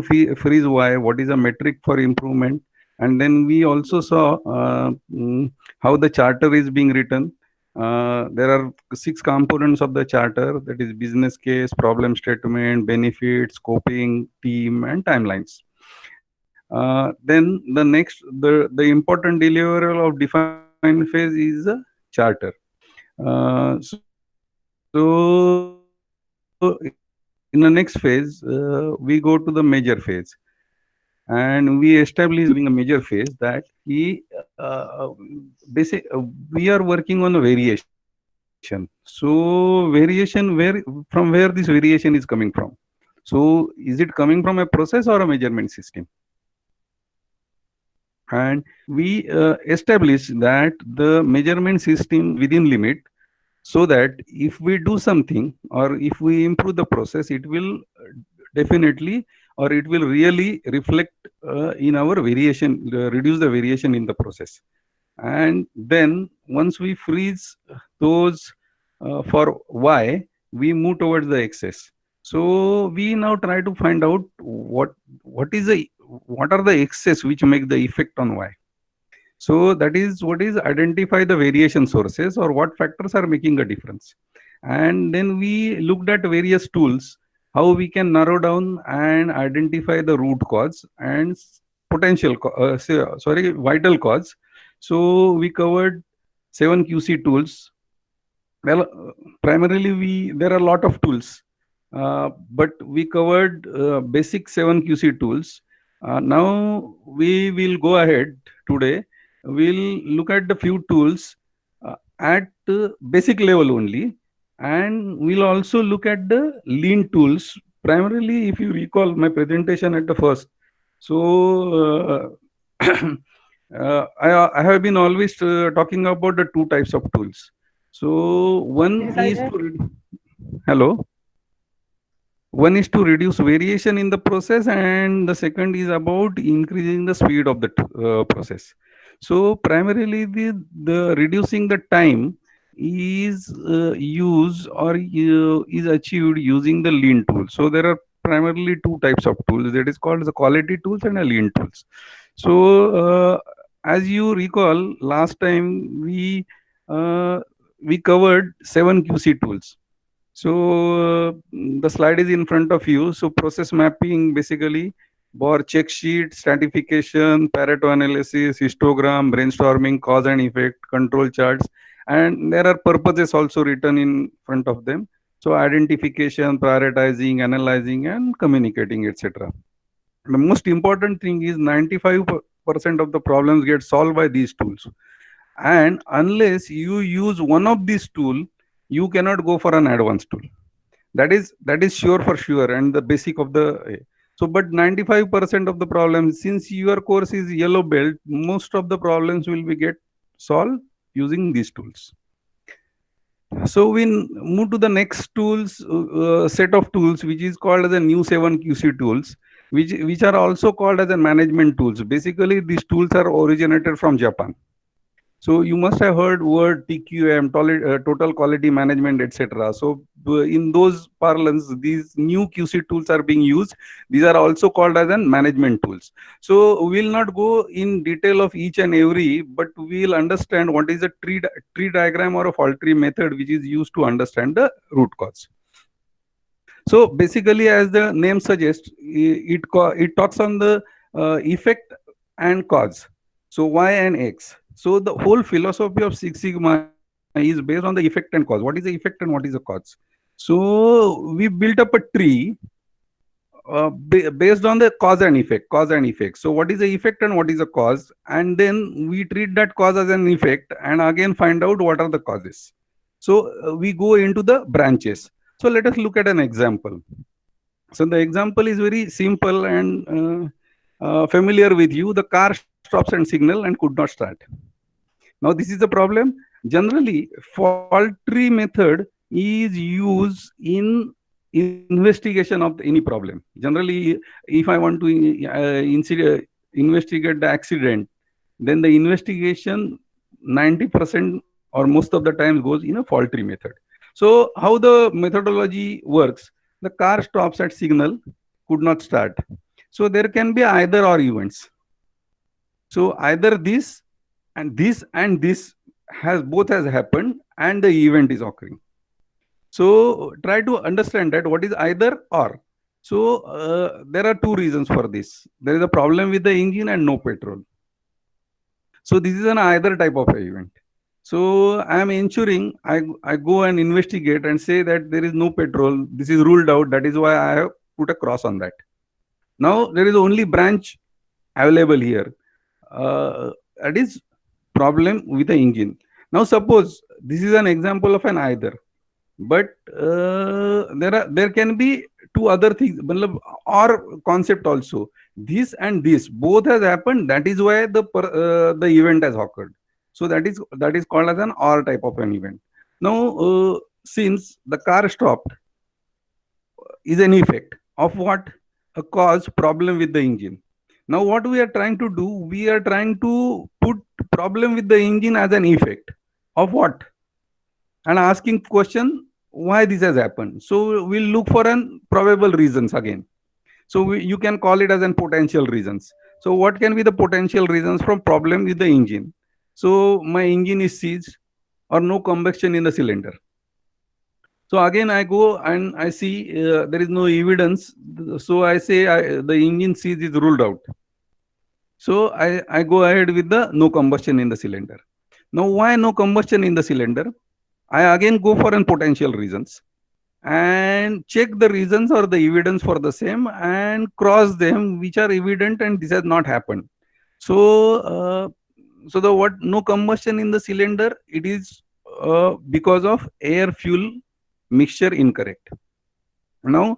freeze why, what is a metric for improvement, and then we also saw how the charter is being written. There are 6 components of the charter, that is business case, problem statement, benefits, scoping, team, and timelines. Then the important deliverable of defined phase is a charter. So in the next phase, we go to the major phase, and we establish by having a major phase that we are working on a variation. So variation, from where this variation is coming from? So is it coming from a process or a measurement system? And we establish that the measurement system within limit, so that if we do something or if we improve the process, it will definitely, or it will really reflect in our variation, reduce the variation in the process. And then once we freeze those for y, we move towards the x's. So we now try to find out what are the x's which make the effect on y. So that is what is identify the variation sources or what factors are making a difference. And then we looked at various tools, how we can narrow down and identify the root cause and vital cause. So we covered 7 QC tools. Well, primarily there are a lot of tools, but we covered basic 7 QC tools. Now we will go ahead today. We'll look at the few tools at basic level only, and we'll also look at the lean tools. Primarily, if you recall my presentation at the first, so I have been always talking about the 2 types of tools. So hello. One is to reduce variation in the process, and the second is about increasing the speed of the process. So primarily, the reducing the time is used or is achieved using the lean tool. So there are primarily 2 types of tools, that is called the quality tools and a lean tools. So as you recall, last time we covered 7 QC tools. So the slide is in front of you. So process mapping, basically BOR check sheet, stratification, Pareto analysis, histogram, brainstorming, cause and effect, control charts, and there are purposes also written in front of them. So identification, prioritizing, analyzing, and communicating, etc. The most important thing is 95% of the problems get solved by these tools. And unless you use one of these tools, you cannot go for an advanced tool. That is sure for sure, and the basic of the. So, but 95% of the problems, since your course is yellow belt, most of the problems will be get solved using these tools. So we move to the next tools, set of tools, which is called as a new 7 QC tools, which are also called as a management tools. Basically, these tools are originated from Japan. So you must have heard word TQM, total quality management, etc. So in those parlance, these new QC tools are being used. These are also called as an management tools. So we'll not go in detail of each and every, but we'll understand what is a tree diagram or a fault tree method which is used to understand the root cause. So basically, as the name suggests, it talks on the effect and cause. So Y and X. So the whole philosophy of Six Sigma is based on the effect and cause. What is the effect and what is the cause? So we built up a tree based on the cause and effect. So what is the effect and what is the cause? And then we treat that cause as an effect and again find out what are the causes. So we go into the branches. So let us look at an example. So the example is very simple and familiar with you. The car stops and signal and could not start. Now this is the problem. Generally, fault tree method is used in investigation of any problem. Generally, if I want to investigate the accident, then the investigation 90% or most of the time goes in a fault tree method. So how the methodology works? The car stops at signal, could not start. So there can be either or events. So either this and this has both has happened and the event is occurring. So try to understand that what is either or. So there are two reasons for this. There is a problem with the engine and no petrol. So this is an either type of event. So I am ensuring I go and investigate and say that there is no petrol. This is ruled out. That is why I have put a cross on that. Now there is only branch available here. That is problem with the engine. Now suppose this is an example of an either, but there can be two other things, or concept also. This and this both has happened. That is why the event has occurred. So that is called as an or type of an event. Now since the car stopped is an effect of what? A cause problem with the engine. Now what we are trying to do, we are trying to put problem with the engine as an effect of what? And asking question why this has happened. So we'll look for an probable reasons again. So you can call it as an potential reasons. So what can be the potential reasons from problem with the engine? So my engine is seized or no combustion in the cylinder. So again, I go and I see there is no evidence. So I say the engine seize is ruled out. So I go ahead with the no combustion in the cylinder. Now, why no combustion in the cylinder? I again go for an potential reasons and check the reasons or the evidence for the same and cross them which are evident and this has not happened. So, so the what no combustion in the cylinder, it is because of air fuel mixture incorrect. Now,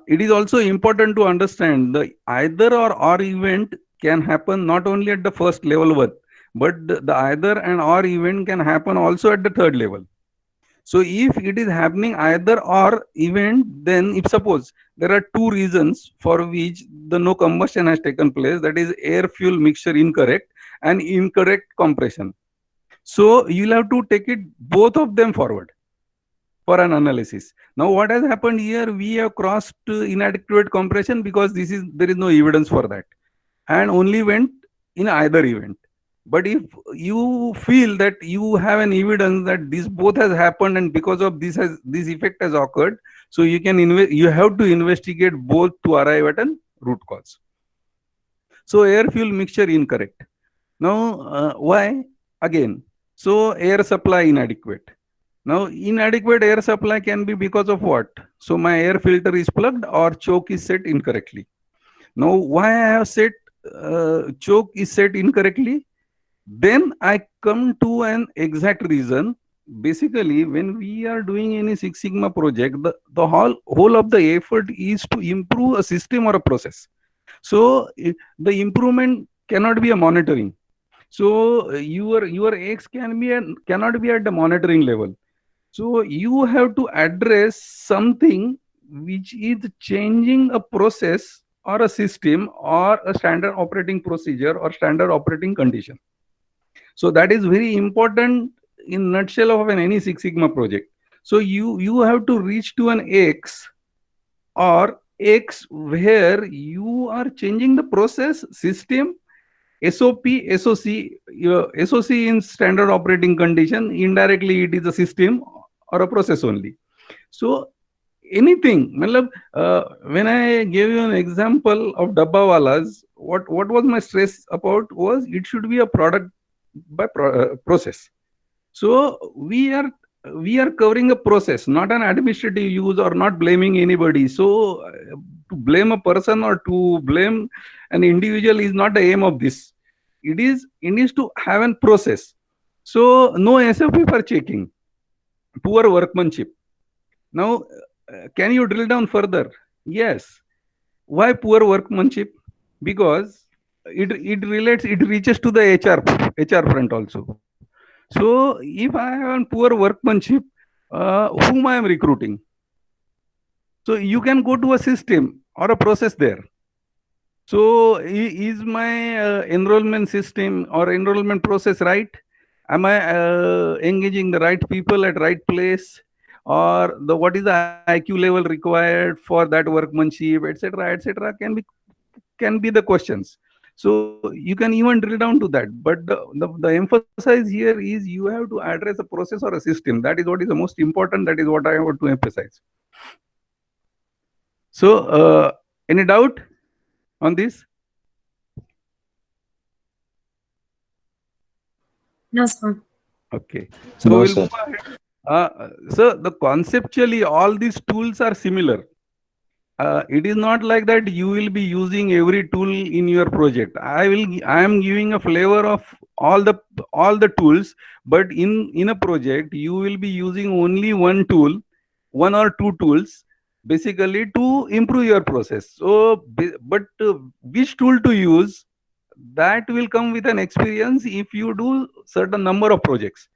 it is also important to understand the either or event can happen not only at the first level one, but the either and or event can happen also at the third level. So if it is happening either or event, then if suppose there are two reasons for which the no combustion has taken place, that is air fuel mixture incorrect and incorrect compression. So you'll have to take it both of them forward for an analysis. Now what has happened here, we have crossed inadequate compression because there is no evidence for that and only went in either event. But if you feel that you have an evidence that this both has happened and because of this effect has occurred, so you have to investigate both to arrive at an root cause. So air fuel mixture incorrect. Now why? Again, so air supply inadequate. Now inadequate air supply can be because of what? So my air filter is plugged or choke is set incorrectly. Now why I have set choke is set incorrectly? Then I come to an exact reason. Basically, when we are doing any Six Sigma project, the whole of the effort is to improve a system or a process. So the improvement cannot be a monitoring. So your X cannot be at the monitoring level. So you have to address something which is changing a process or a system or a standard operating procedure or standard operating condition. So that is very important in nutshell of any Six Sigma project. So you have to reach to an X or X where you are changing the process, system, SOP, SOC. SOC in standard operating condition, indirectly it is a system or a process only. So anything, when I gave you an example of Dabbawalas, what was my stress about was it should be a product by process. So we are covering a process, not an administrative use or not blaming anybody. So to blame a person or to blame an individual is not the aim of this. It is to have a process. So no SOP for checking, poor workmanship. Now, can you drill down further? Yes. Why poor workmanship? Because it reaches to the HR front also. So if I have poor workmanship, whom I am recruiting? So you can go to a system or a process there. So is my enrollment system or enrollment process right? Am I engaging the right people at right place? Or what is the IQ level required for that workmanship, etc., etc., can be can be the questions. So you can even drill down to that. But the emphasis here is you have to address a process or a system. That is what is the most important. That is what I want to emphasize. So, any doubt on this? No, sir. Okay. So No, we'll sir. move ahead. So the conceptually, all these tools are similar. It is not like that you will be using every tool in your project. I am giving a flavor of all the tools, but in a project you will be using only one tool, one or two tools, basically to improve your process. So but which tool to use, that will come with an experience if you do certain number of projects.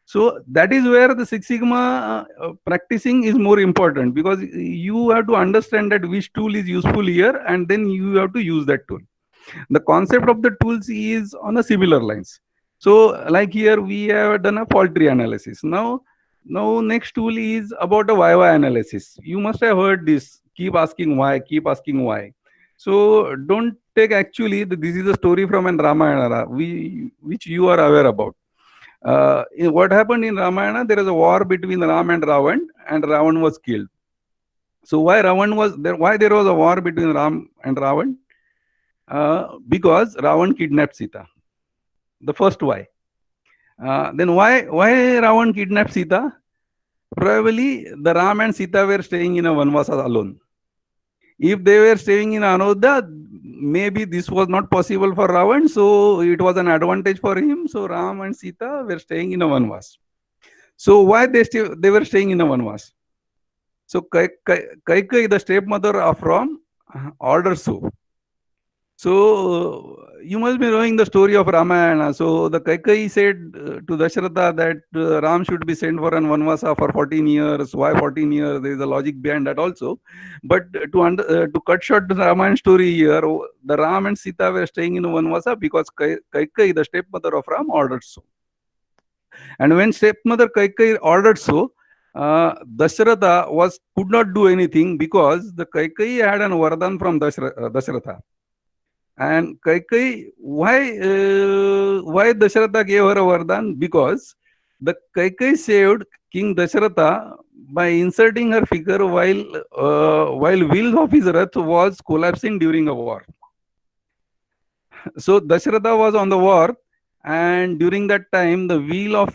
So that is where the Six Sigma practicing is more important, because you have to understand that which tool is useful here, and then you have to use that tool. The concept of the tools is on a similar lines. So like here we have done a fault tree analysis. Now next tool is about a why analysis. You must have heard this. Keep asking why, keep asking why. So don't take actually, this is a story from an Ramayana, which you are aware about. What happened in Ramayana? There is a war between Ram and Ravan was killed. So why Ravan was there? Why there was a war between Ram and Ravan? Because Ravan kidnapped Sita. The first why. Then why Ravan kidnapped Sita? Probably the Ram and Sita were staying in a Vanvasa alone. If they were staying in Anodha, maybe this was not possible for Ravan, so it was an advantage for him. So Ram and Sita were staying in a Vanvas. So why they were staying in a Vanvas? So Kaikeyi, the stepmother of Ram, orders so. So you must be knowing the story of Ramayana. So the Kaikeyi said to Dasharatha that Ram should be sent for an Vanvasa for 14 years. Why 14 years? There is a logic behind that also. But to cut short the Ramayana story here, the Ram and Sita were staying in Vanvasa because Kaikeyi, the stepmother of Ram, ordered so. And when stepmother Kaikeyi ordered so, Dasharatha could not do anything because the Kaikeyi had an Vardhan from Dasharatha. And Kaikeyi, why Dasharatha gave her a Vardhan? Because the Kaikeyi saved King Dasharatha by inserting her figure while wheels of his rath was collapsing during a war. So Dasharatha was on the war, and during that time the wheel of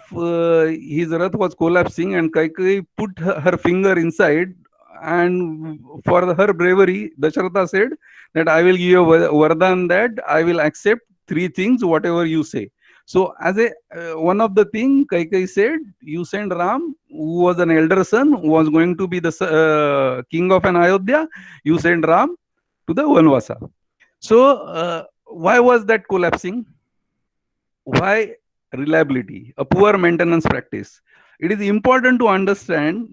his rath was collapsing, and Kaikeyi put her finger inside, and for her bravery, Dasharatha said that I will give you a Vardhan that I will accept three things, whatever you say. So as a one of the thing Kaikeyi said, you send Ram, who was an elder son, who was going to be the king of an Ayodhya. You send Ram to the Vanvasa. So why was that collapsing? Why reliability? A poor maintenance practice. It is important to understand.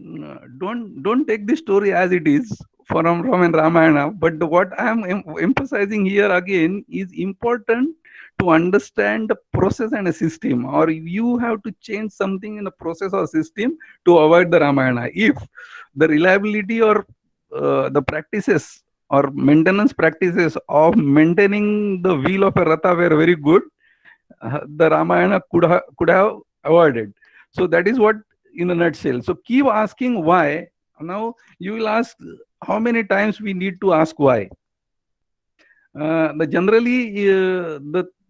Don't take this story as it is from Ramayana. But what I am emphasizing here again is important to understand the process and a system, or you have to change something in the process or system to avoid the Ramayana. If the reliability or the practices or maintenance practices of maintaining the wheel of a ratha were very good, the Ramayana could have avoided. So that is what in a nutshell. So keep asking why. Now you will ask how many times we need to ask why.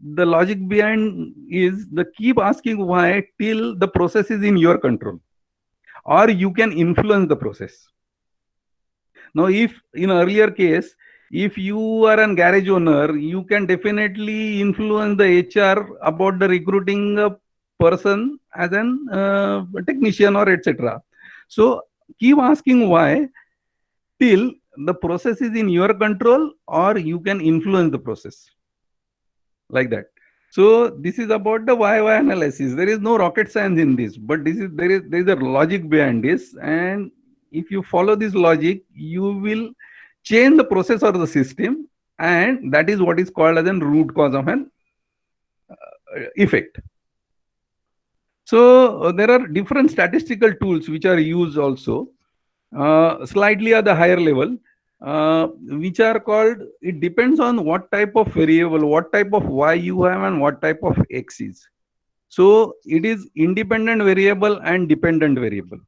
The logic behind is the keep asking why till the process is in your control, or you can influence the process. Now, if in earlier case, if you are a garage owner, you can definitely influence the HR about the recruiting a person as an technician or etc. So keep asking why till the process is in your control, or you can influence the process, like that. So this is about the why analysis. There is no rocket science in this, but there is a logic behind this, and if you follow this logic, you will change the process or the system, and that is what is called as a root cause of an effect. So there are different statistical tools which are used also, slightly at the higher level. which are called, it depends on what type of variable, what type of y you have and what type of x is. So it is independent variable and dependent variable.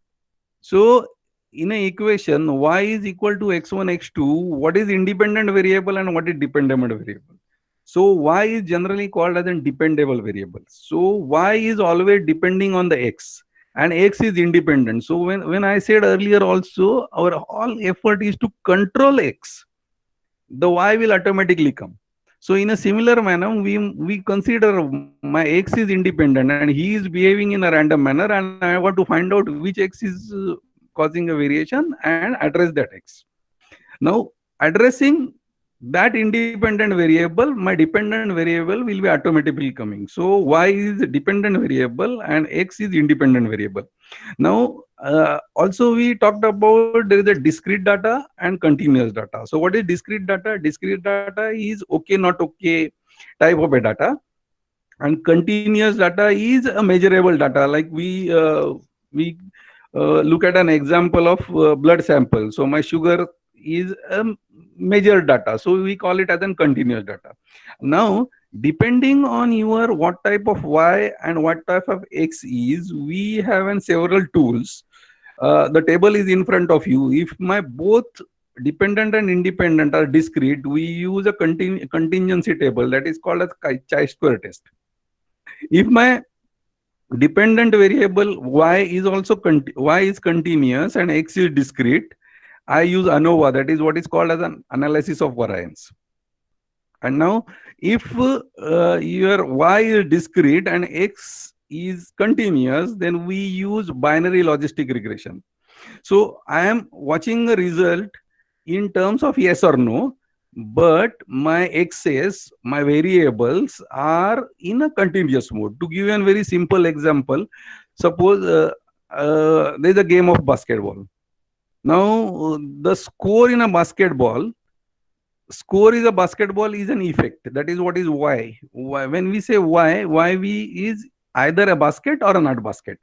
So in a equation, y is equal to x1, x2, what is independent variable and what is dependent variable? So y is generally called as a dependable variable. So y is always depending on the x and x is independent. So when I said earlier also, our all effort is to control x, the y will automatically come. So in a similar manner, we consider my x is independent and he is behaving in a random manner, and I want to find out which x is causing a variation and address that x. Now, addressing that independent variable, my dependent variable will be automatically coming. So y is a dependent variable and x is independent variable. Now, also we talked about there is a discrete data and continuous data. So what is discrete data? Discrete data is okay, not okay type of a data, and continuous data is a measurable data. Like we look at an example of blood sample. So my sugar is a measured data, so we call it as a continuous data. Now, depending on your what type of y and what type of x is, we have several tools. The table is in front of you. If my both dependent and independent are discrete, we use a contingency table that is called as chi-square test. If my dependent variable y is also y is continuous and x is discrete, I use ANOVA, that is what is called as an analysis of variance. And now, if your y is discrete and x is continuous, then we use binary logistic regression. So I am watching a result in terms of yes or no, but my x's, my variables are in a continuous mode. To give you a very simple example, suppose there is a game of basketball. Now, the score in a basketball, score is a basketball is an effect. That is what is y. When we say y, yv is either a basket or a not basket.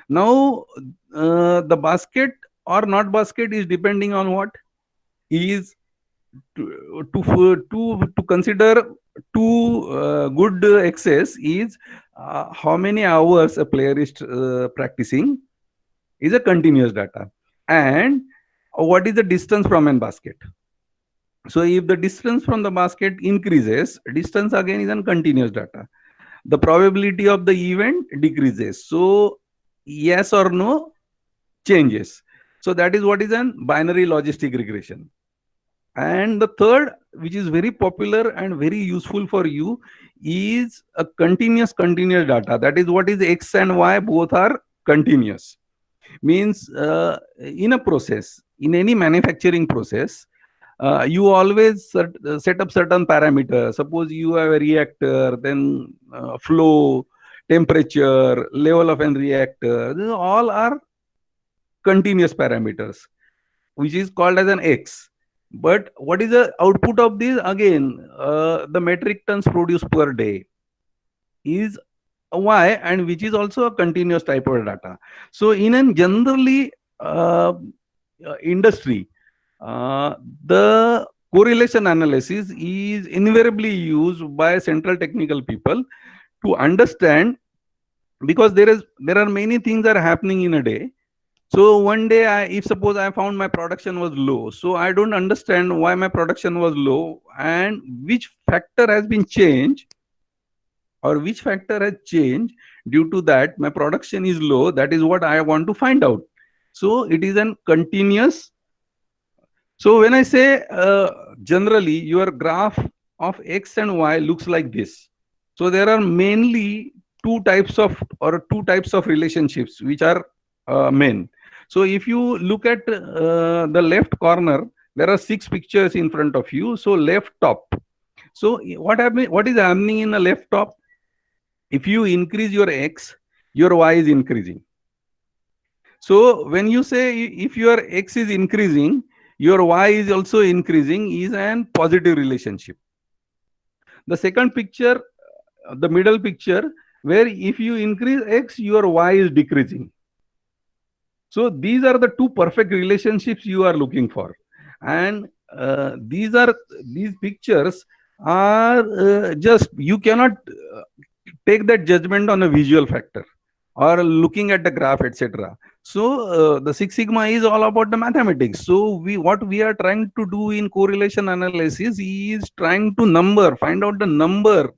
Now, the basket or not basket is depending on what is to consider two good access is how many hours a player is practicing is a continuous data, and what is the distance from an basket. So if the distance from the basket increases, distance again is a continuous data. The probability of the event decreases. So yes or no changes. So that is what is an binary logistic regression. And the third, which is very popular and very useful for you, is a continuous data. That is what is x and y both are continuous. Means in a process, in any manufacturing process, you always set up certain parameters. Suppose you have a reactor, then flow, temperature, level of a reactor. These all are continuous parameters, which is called as an x. But what is the output of this? Again, the metric tons produced per day is a y, and which is also a continuous type of data. So in a generally industry, the correlation analysis is invariably used by central technical people to understand, because there are many things that are happening in a day. So one day, if suppose I found my production was low, so I don't understand why my production was low and which factor has been changed or which factor has changed due to that my production is low. That is what I want to find out. So it is a continuous. So when I say generally your graph of x and y looks like this. So there are mainly two types of relationships which are main. So if you look at the left corner, there are 6 pictures in front of you. So left top. So what is happening in the left top? If you increase your x, your y is increasing. So when you say if your x is increasing, your y is also increasing, is an positive relationship. The second picture, the middle picture, where if you increase x, your y is decreasing. So these are the two perfect relationships you are looking for. And these are these pictures are just you cannot take that judgment on a visual factor or looking at the graph, etc. So the Six Sigma is all about the mathematics. So we what we are trying to do in correlation analysis is trying to find out the number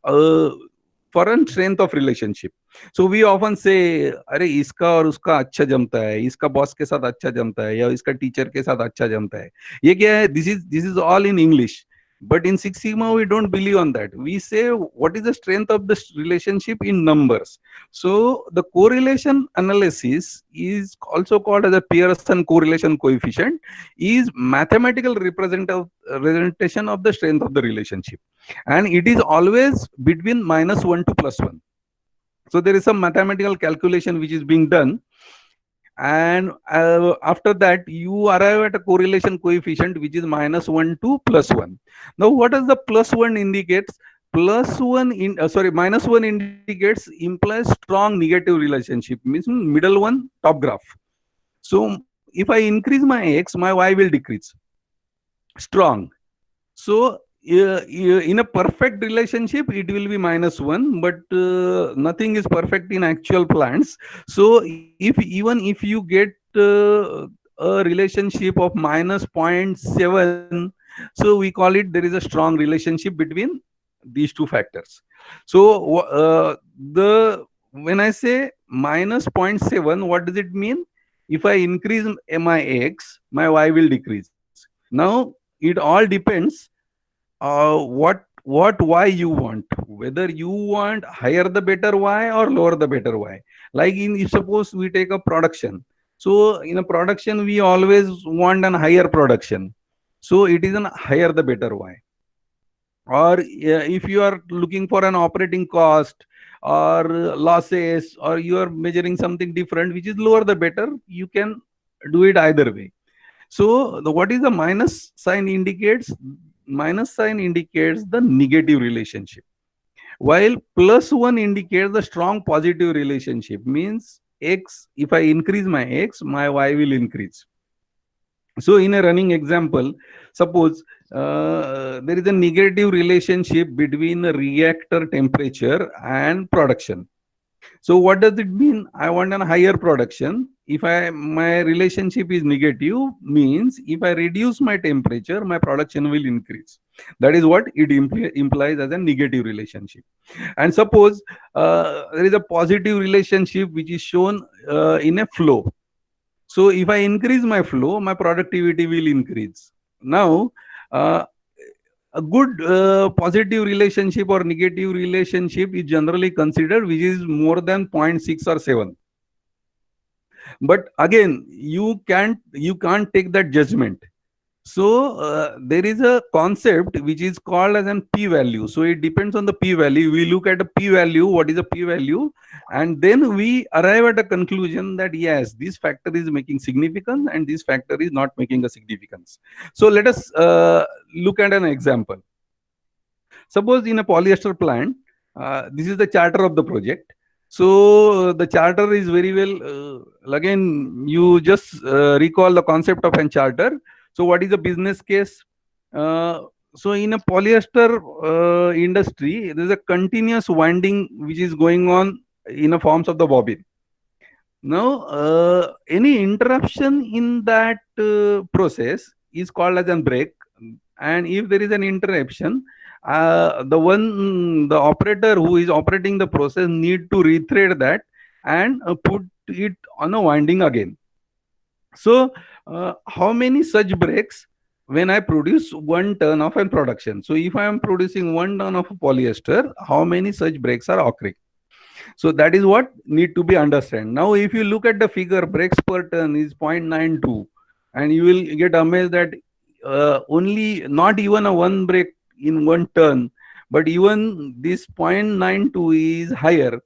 uh, for a strength of relationship. So we often say अरे इसका और उसका अच्छा जमता है, इसका boss के साथ अच्छा जमता है, या इसका टीचर के साथ अच्छा जमता है. ये क्या है? This is all in English. But in Six Sigma, we don't believe on that. We say what is the strength of the relationship in numbers. So the correlation analysis is also called as a Pearson correlation coefficient, is mathematical representation of the strength of the relationship. And it is always between -1 to +1. So there is some mathematical calculation which is being done, and after that you arrive at a correlation coefficient which is -1 to +1. Now what does the +1 indicates? -1 indicates implies strong negative relationship, means middle one, top graph. So if I increase my x, my y will decrease. Strong. So in a perfect relationship, it will be -1, but nothing is perfect in actual plants. So even if you get a relationship of -0.7, so we call it there is a strong relationship between these two factors. So the when I say -0.7, what does it mean? If I increase my x, my y will decrease. Now it all depends what y you want, whether you want higher the better y or lower the better y. Like if suppose we take a production, so in a production we always want an higher production, so it is an higher the better y. Or if you are looking for an operating cost or losses, or you are measuring something different which is lower the better, you can do it either way. So what is the minus sign indicates? Minus sign indicates the negative relationship, while +1 indicates the strong positive relationship. Means x, if I increase my x, my y will increase. So in a running example, suppose there is a negative relationship between the reactor temperature and production. So what does it mean? I want a higher production. If my relationship is negative, means if I reduce my temperature, my production will increase. That is what it implies as a negative relationship. And suppose there is a positive relationship which is shown in a flow. So if I increase my flow, my productivity will increase. Now, a good positive relationship or negative relationship is generally considered which is more than 0.6 or 7. But again, you can't take that judgment. So there is a concept which is called as an p-value. So it depends on the p-value. We look at a p-value, what is a p-value, and then we arrive at a conclusion that yes, this factor is making significance and this factor is not making a significance. So let us look at an example. Suppose in a polyester plant, this is the charter of the project. So the charter is very well, again, you just recall the concept of a charter. So what is the business case? So in a polyester industry, there is a continuous winding which is going on in the forms of the bobbin. Now, any interruption in that process is called as a break. And if there is an interruption, the operator who is operating the process need to rethread that and put it on a winding again. So how many such breaks when I produce 1 ton of a production? So if I am producing 1 ton of polyester, how many such breaks are occurring? So that is what need to be understand. Now, if you look at the figure, breaks per ton is 0.92, and you will get amazed that only not even a one break in 1 ton, but even this 0.92 is higher.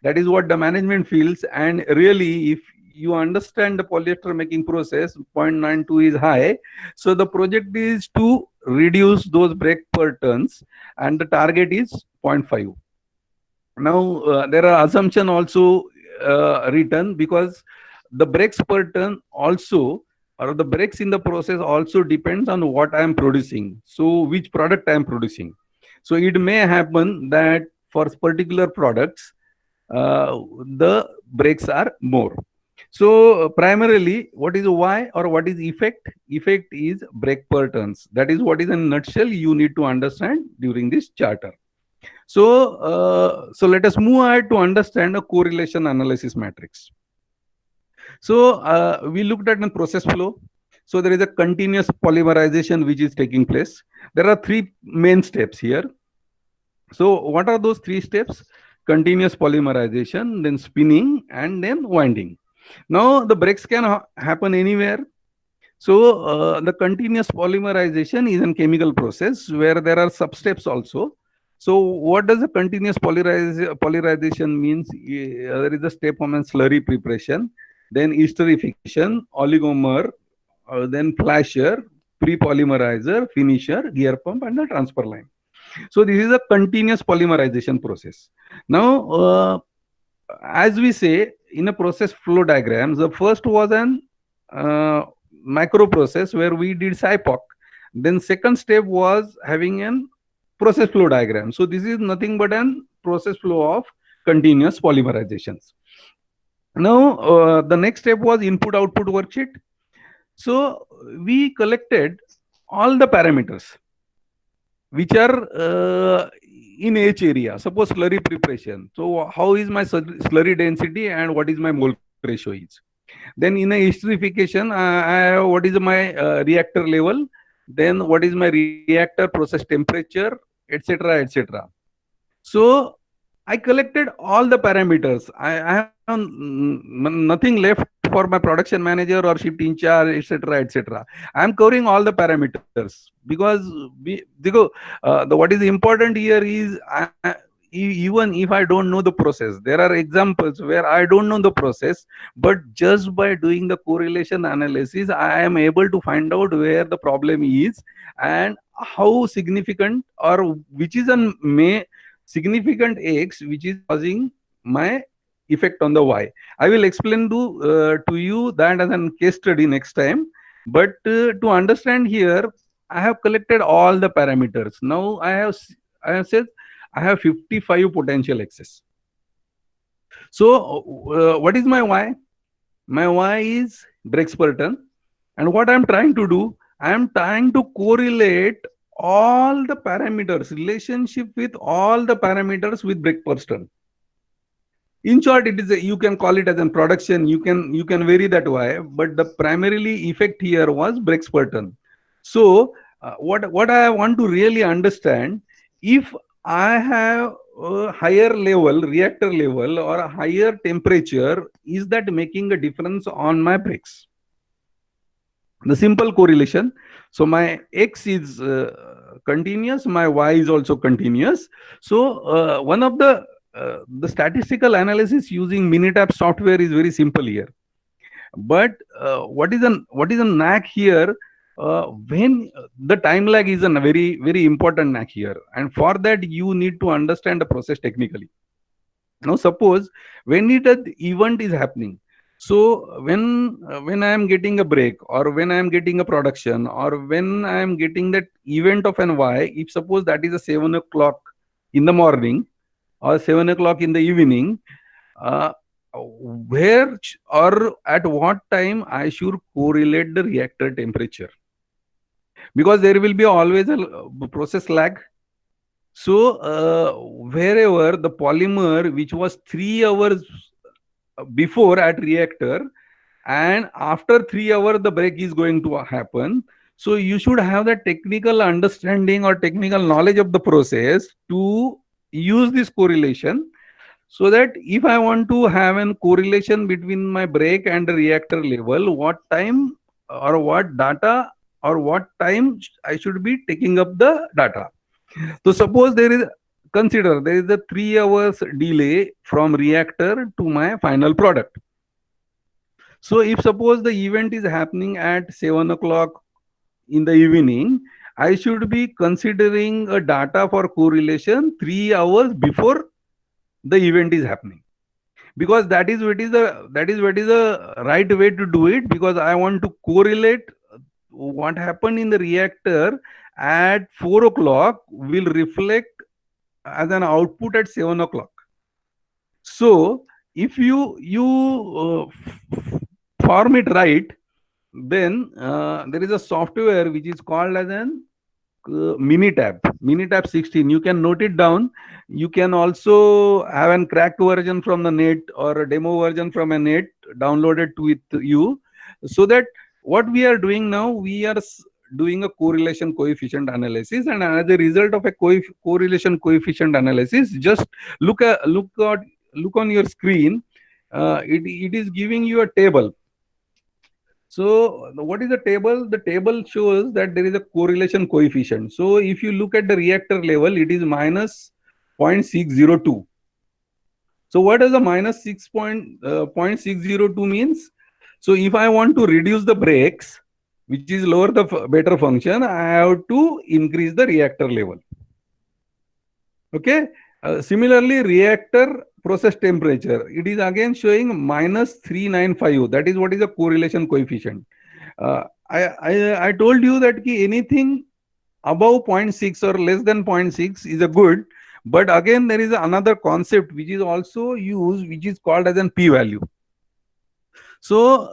That is what the management feels. And really, if you understand the polyester making process, 0.92 is high. So the project is to reduce those break per tons, and the target is 0.5. Now there are assumption also written, because the breaks per ton also or the breaks in the process also depends on what I am producing. So which product I am producing. So it may happen that for particular products, the breaks are more. So primarily, what is Y or what is effect? Effect is break per turns. That is what is in a nutshell you need to understand during this charter. So let us move ahead to understand a correlation analysis matrix. So we looked at the process flow. So there is a continuous polymerization which is taking place. There are three main steps here. So what are those three steps? Continuous polymerization, then spinning, and then winding. Now the breaks can happen anywhere. So the continuous polymerization is a chemical process where there are sub-steps also. So what does a continuous polymerization means? There is a step on slurry preparation, then esterification, oligomer, then flasher, pre-polymerizer, finisher, gear pump, and the transfer line. So this is a continuous polymerization process. Now, as we say in a process flow diagrams, the first was an micro process where we did SIPOC. Then second step was having an process flow diagram. So this is nothing but an process flow of continuous polymerizations. Now, the next step was input output worksheet. So we collected all the parameters which are in each area. Suppose slurry preparation. So how is my slurry density and what is my mole ratio is. Then in a esterification, I have what is my reactor level, then what is my reactor process temperature, etc., etc. So I collected all the parameters. I have nothing left for my production manager or shift in charge, etc., etc. I am covering all the parameters because what is important here is even if I don't know the process, there are examples where I don't know the process, but just by doing the correlation analysis, I am able to find out where the problem is and how significant or which is a significant X which is causing my effect on the Y. I will explain to you that as a case study next time. But to understand here, I have collected all the parameters. Now I have said I have 55 potential X's. So what is my Y? My Y is breaks per ton. And what I'm trying to do, I'm trying to correlate all the parameters, relationship with all the parameters with break per ton. In short, it is you can call it as a production. You can vary that way, but the primarily effect here was breaks per ton. So what I want to really understand, if I have a higher level reactor level or a higher temperature, is that making a difference on my breaks? The simple correlation. So my X is continuous, my Y is also continuous. So one of the statistical analysis using Minitab software is very simple here. But what is a knack here? When the time lag is a very, very important knack here, and for that you need to understand the process technically. Now suppose when the event is happening, so when I am getting a break or when I am getting a production or when I am getting that event of an Y, if suppose that is a 7 o'clock in the morning or 7 o'clock in the evening, where or at what time I should correlate the reactor temperature, because there will be always a process lag. So wherever the polymer which was 3 hours before at reactor and after 3 hours the break is going to happen, so you should have the technical understanding or technical knowledge of the process to use this correlation, so that if I want to have a correlation between my break and the reactor level, what time or what data or what time I should be taking up the data. So suppose consider there is a 3 hours delay from reactor to my final product. So if suppose the event is happening at 7 o'clock in the evening, I should be considering a data for correlation 3 hours before the event is happening. because that is what is the right way to do it, because I want to correlate what happened in the reactor at 4 o'clock will reflect as an output at 7 o'clock. So if form it right, then there is a software which is called as an Minitab 16. You can note it down. You can also have a cracked version from the net or a demo version from a net downloaded to it you, so that what we are doing now, we are doing a correlation coefficient analysis, and as a result of a correlation coefficient analysis, just look on your screen. It is giving you a table. So what is the table? The table shows that there is a correlation coefficient. So if you look at the reactor level, it is minus 0.602. So what does the minus 0.602 means? So if I want to reduce the brakes, which is lower the better function, I have to increase the reactor level. Okay. Similarly, reactor process temperature, it is again showing minus 395. That is what is the correlation coefficient. I told you that anything above 0.6 or less than 0.6 is a good, but again there is another concept which is also used, which is called as an p-value. So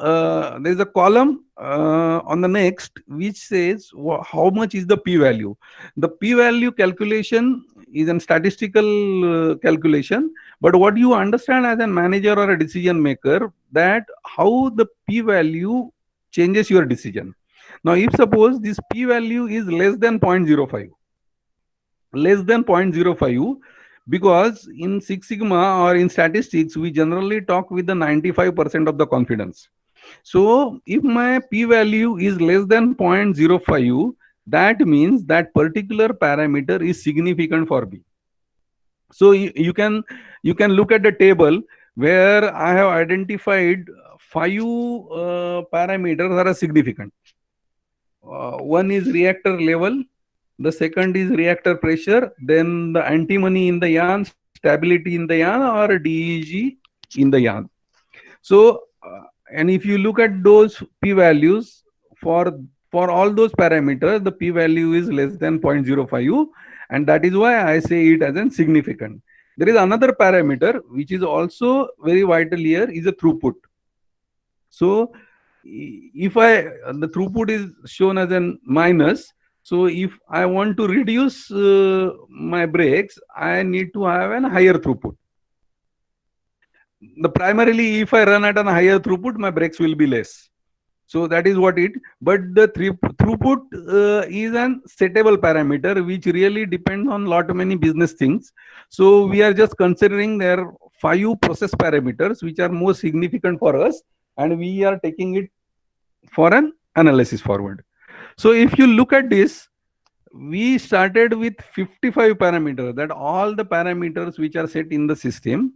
there is a column on the next which says how much is the p-value. The p-value calculation is a statistical calculation, but what you understand as a manager or a decision maker, that how the p-value changes your decision. Now if suppose this p-value is less than 0.05, because in Six Sigma or in statistics we generally talk with the 95% of the confidence. So if my p-value is less than 0.05, that means that particular parameter is significant for me. So you can look at the table where I have identified 5 parameters that are significant. One is reactor level, the second is reactor pressure, then the antimony in the yarn, stability in the yarn, or DEG in the yarn. So, and if you look at those p-values for all those parameters, the p-value is less than 0.05, and that is why I say it as insignificant. There is another parameter which is also very vital here, is a throughput. So, if the throughput is shown as a minus, so if I want to reduce my brakes, I need to have a higher throughput. Primarily, if I run at a higher throughput, my brakes will be less. So that is what it. But the throughput is an settable parameter, which really depends on many business things. So we are just considering there are 5 process parameters which are more significant for us, and we are taking it for an analysis forward. So if you look at this, we started with 55 parameters, that all the parameters which are set in the system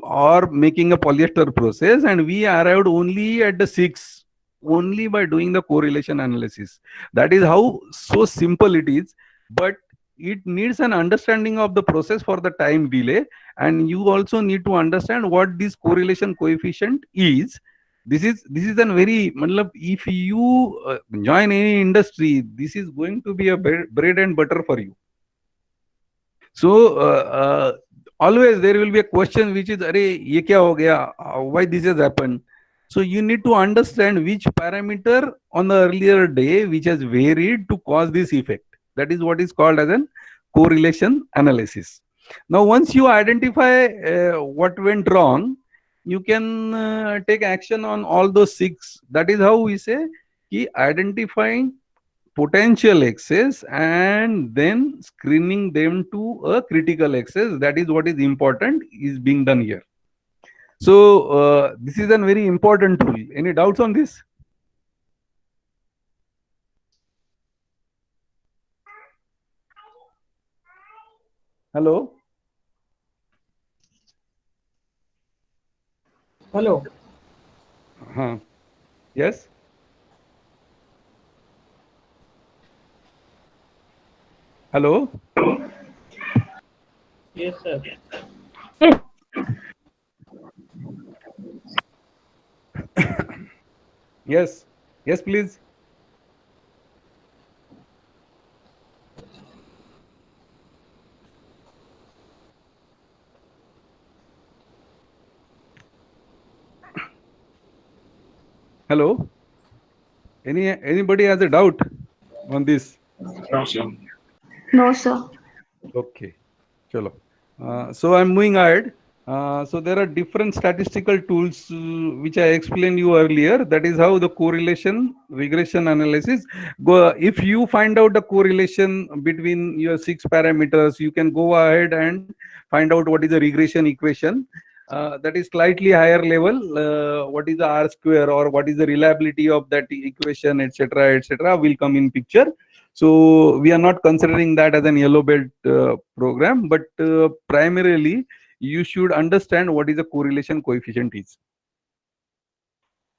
are making a polyester process, and we arrived only at the 6, only by doing the correlation analysis. That is how so simple it is, but it needs an understanding of the process for the time delay, and you also need to understand what this correlation coefficient is. This is a very, if you join any industry, this is going to be a bread and butter for you. So always there will be a question which is, "Arey, ye kya ho gaya? Why this has happened?" So you need to understand which parameter on the earlier day which has varied to cause this effect. That is what is called as an correlation analysis. Now, once you identify what went wrong, you can take action on all those 6. That is how we say identifying potential excess and then screening them to a critical excess. That is what is important, is being done here. So this is a very important tool. Any doubts on this? Hello? Hello. Yes? Hello? Yes, sir. Yes. Yes, please. Hello. Anybody has a doubt on this? No, sir. No, sir. Okay. Chalo. So I'm moving ahead. So there are different statistical tools which I explained you earlier. That is how the correlation regression analysis go. If you find out the correlation between your six parameters, you can go ahead and find out what is the regression equation. That is slightly higher level. What is the R square or what is the reliability of that equation, etc., etc., will come in picture. So we are not considering that as an yellow belt program, but primarily you should understand what is the correlation coefficient is.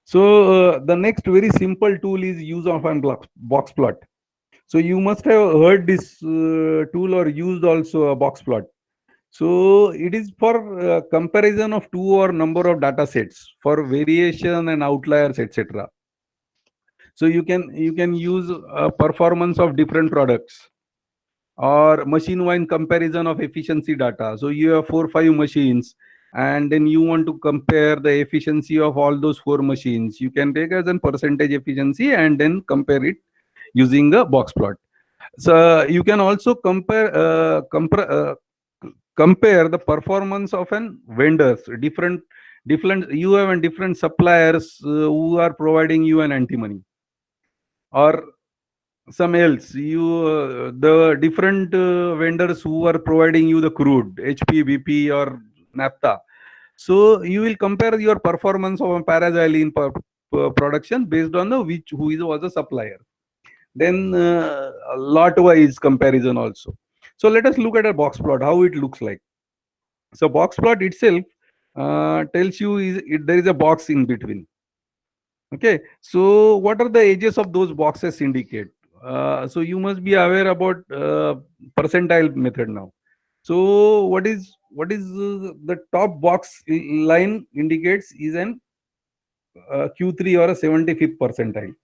So the next very simple tool is use of an box plot. So you must have heard this tool or used also a box plot. So it is for comparison of two or number of data sets for variation and outliers, etc. So you can use performance of different products or machine-wide comparison of efficiency data. So you have 4 5 machines, and then you want to compare the efficiency of all those 4 machines. You can take as a percentage efficiency and then compare it using a box plot. So you can also compare the performance of an vendors, different you have and different suppliers who are providing you an anti-money or some else. You the different vendors who are providing you the crude HP, BP, or naphtha. So you will compare your performance of a paraxylene production based on the which who is was a supplier. Then lot wise comparison also. So let us look at a box plot how it looks like. So box plot itself tells you there is a box in between. Okay, so what are the edges of those boxes indicate? So you must be aware about percentile method now. So what is the top box line indicates is an Q3 or a 75th percentile,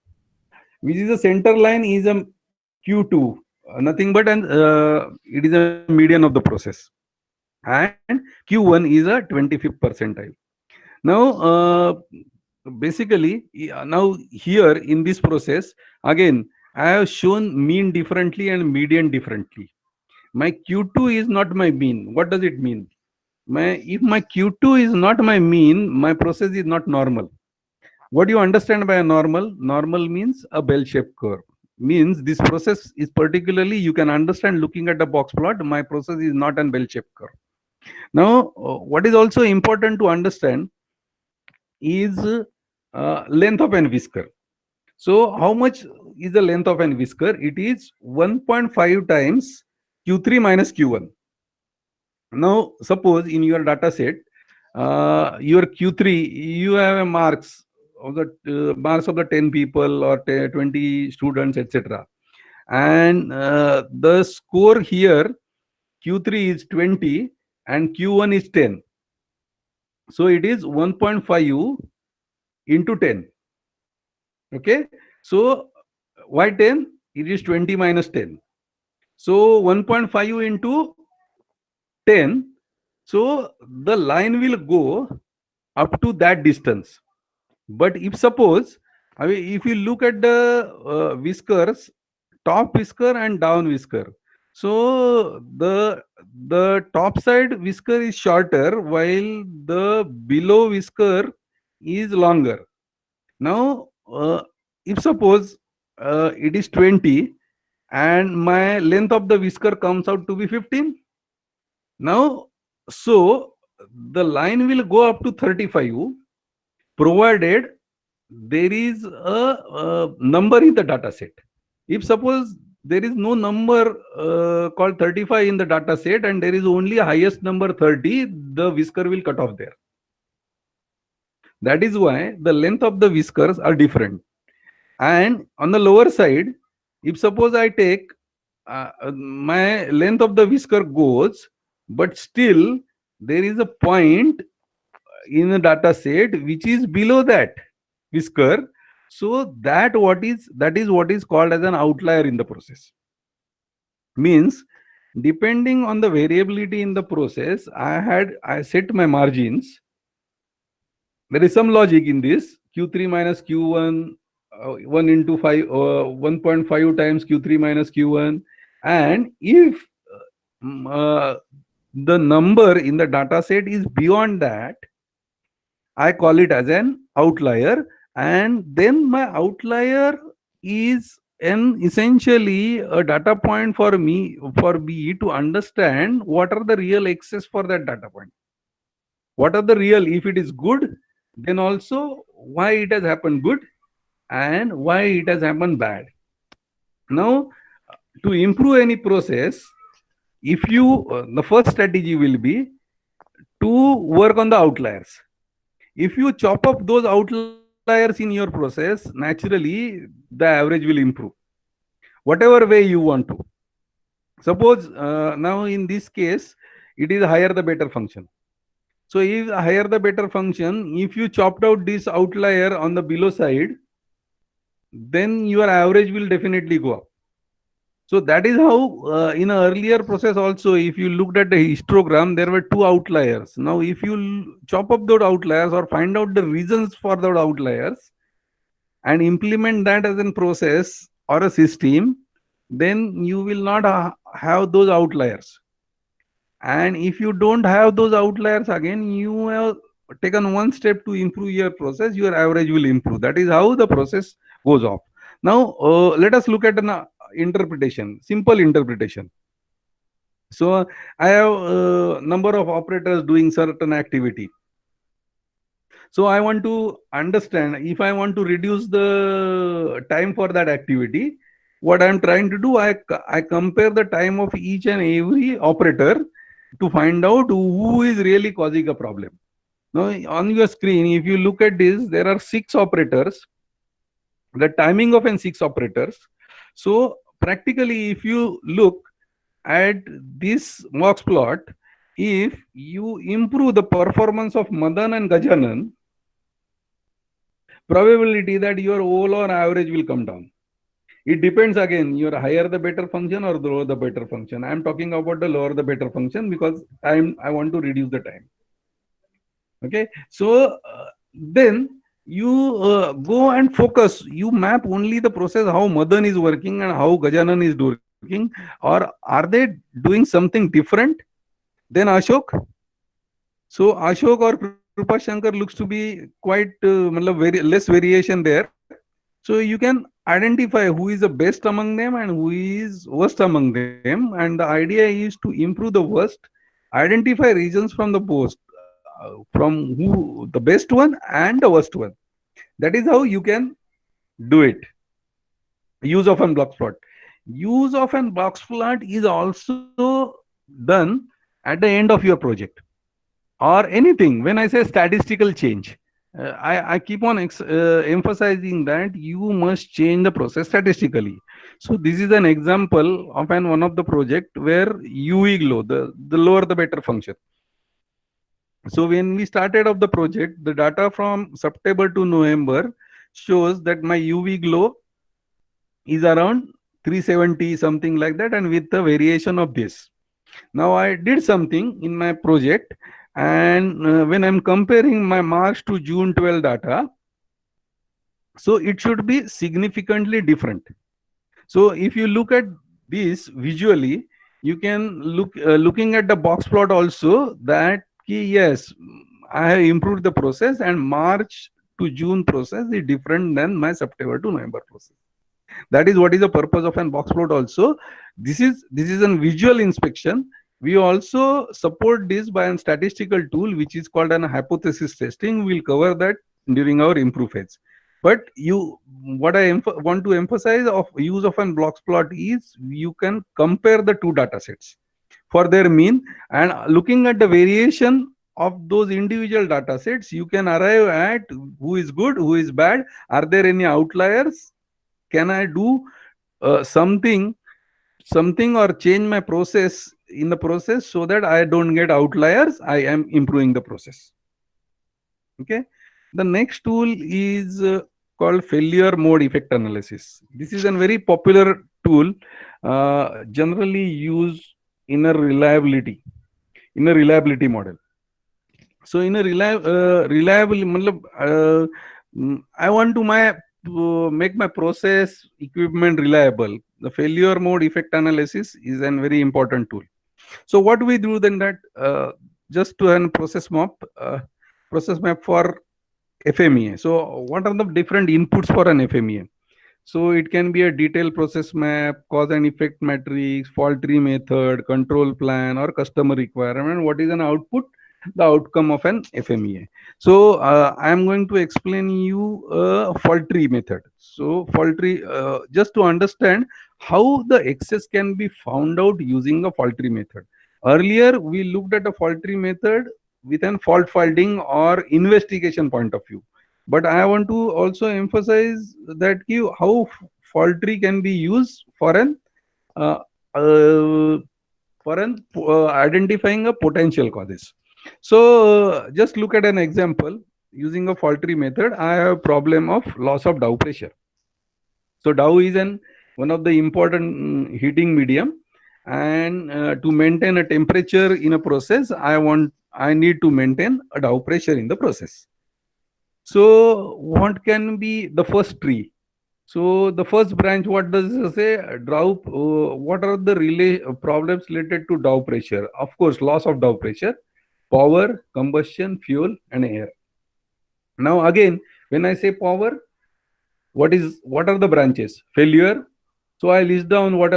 which is the center line is a Q2, nothing but it is a median of the process, and Q1 is a 25th percentile. Now, basically, now here in this process, again, I have shown mean differently and median differently. My Q2 is not my mean. What does it mean? If my Q2 is not my mean, my process is not normal. What do you understand by a normal? Normal means a bell-shaped curve. Means this process is particularly, you can understand looking at the box plot, my process is not a bell-shaped curve. Now, what is also important to understand is length of an whisker. So how much is the length of an whisker? It is 1.5 times Q3 minus Q1. Now, suppose in your data set, your Q3, you have a marks of the 10 people or 20 students, etc. And the score here, Q3 is 20 and Q1 is 10. So it is 1.5 into 10. Okay. So why 10? It is 20 minus 10. So 1.5 into 10. So the line will go up to that distance. But if suppose, I mean, if you look at the whiskers, top whisker and down whisker. So the top side whisker is shorter while the below whisker is longer. Now, if suppose it is 20 and my length of the whisker comes out to be 15. Now, so the line will go up to 35 provided there is a number in the data set. If suppose there is no number called 35 in the data set and there is only a highest number 30, the whisker will cut off there. That is why the length of the whiskers are different. And on the lower side, if suppose I take my length of the whisker goes, but still there is a point in the data set which is below that whisker. So that is what is called as an outlier in the process. Means depending on the variability in the process, I set my margins. There is some logic in this. Q3 minus Q1, 1 into 5, 1.5 times Q3 minus Q1. And if the number in the data set is beyond that, I call it as an outlier. And then my outlier is an essentially a data point for me, for me to understand what are the real excess for that data point. What are the real, if it is good, then also why it has happened good and why it has happened bad. Now, to improve any process, if you, the first strategy will be to work on the outliers. If you chop up those outliers in your process, naturally the average will improve, whatever way you want to. Suppose now in this case, it is higher the better function. So if higher the better function, if you chopped out this outlier on the below side, then your average will definitely go up. So that is how in an earlier process also, if you looked at the histogram, there were two outliers. Now, if you chop up those outliers or find out the reasons for those outliers and implement that as a process or a system, then you will not have those outliers. And if you don't have those outliers again, you have taken one step to improve your process, your average will improve. That is how the process goes off. Now, let us look at an interpretation, simple interpretation. So I have a number of operators doing certain activity. So I want to understand, if I want to reduce the time for that activity, what I'm trying to do, I compare the time of each and every operator to find out who is really causing a problem. Now on your screen, if you look at this, there are 6 operators, the timing of n 6 operators. So practically, if you look at this box plot, if you improve the performance of Madan and Gajanan, probability that your overall average will come down. It depends again, your higher the better function or the lower the better function. I am talking about the lower the better function because I want to reduce the time. Okay, so then you go and focus, you map only the process how Madan is working and how Gajanan is working, or are they doing something different than Ashok? So Ashok or Krupa Shankar looks to be quite very less variation there. So you can identify who is the best among them and who is worst among them. And the idea is to improve the worst, identify regions from the post, from who the best one and the worst one. That is how you can do it. Use of an box plot. Use of an box plot is also done at the end of your project or anything. When I say statistical change, I keep on emphasizing that you must change the process statistically. So this is an example of one of the project where UV glow, the lower the better function. So when we started of the project, the data from September to November shows that my UV glow is around 370, something like that, and with the variation of this. Now I did something in my project, and when I'm comparing my March to June 12 data, so it should be significantly different. So if you look at this visually, you can looking at the box plot also that yes, I have improved the process, and March to June process is different than my September to November process. That is what is the purpose of an box plot also. This is a visual inspection. We also support this by a statistical tool which is called an hypothesis testing. We'll cover that during our improve phase. But what I want to emphasize of use of an box plot is you can compare the two data sets for their mean, and looking at the variation of those individual data sets, you can arrive at who is good, who is bad. Are there any outliers? Can I do something or change my process in the process so that I don't get outliers? I am improving the process. Okay. The next tool is called failure mode effect analysis. This is a very popular tool, generally used in a reliability model. So in a reliable, I want to make my process equipment reliable. The failure mode effect analysis is a very important tool. So what we do then, that just to an process map for FMEA. So what are the different inputs for an FMEA? So it can be a detailed process map, cause and effect matrix, fault tree method, control plan, or customer requirement. What is an output? The outcome of an FMEA. So I am going to explain you a fault tree method. So fault tree, just to understand how the excess can be found out using a fault tree method. Earlier, we looked at a fault tree method with an fault finding or investigation point of view. But I want to also emphasize that how fault tree can be used uh, uh, identifying a potential causes. So just look at an example using a fault tree method. I have a problem of loss of dow pressure. So dow is one of the important heating medium, and to maintain a temperature in a process, I need to maintain a dow pressure in the process. So what can be the first tree? So the first branch, what does it say? Dow. What are the problems related to dow pressure? Of course, loss of dow pressure, power, combustion, fuel, and air. Now again, when I say power, what are the branches? Failure. So I list down what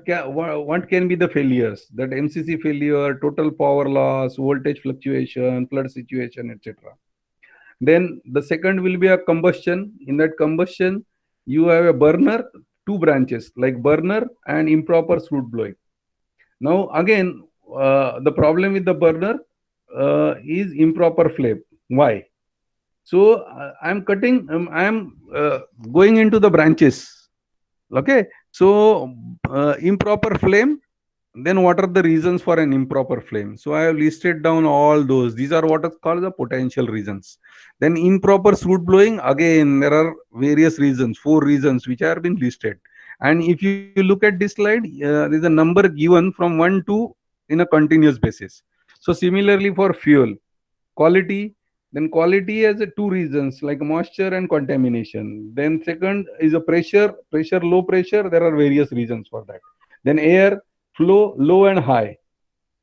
can be the failures, that MCC failure, total power loss, voltage fluctuation, flood situation, etc. Then the second will be a combustion. In that combustion, you have a burner, two branches like burner and improper soot blowing. Now again, the problem with the burner is improper flame. Why? So I'm cutting. I'm going into the branches. Okay. So improper flame. Then what are the reasons for an improper flame? So I have listed down all those. These are what is called the potential reasons. Then improper soot blowing, again there are various reasons, 4 reasons which have been listed. And if you look at this slide, there is a number given from 1 to in a continuous basis. So similarly for fuel, quality, then quality has 2 reasons like moisture and contamination. Then second is a pressure, low pressure, there are various reasons for that. Then air, flow, low and high.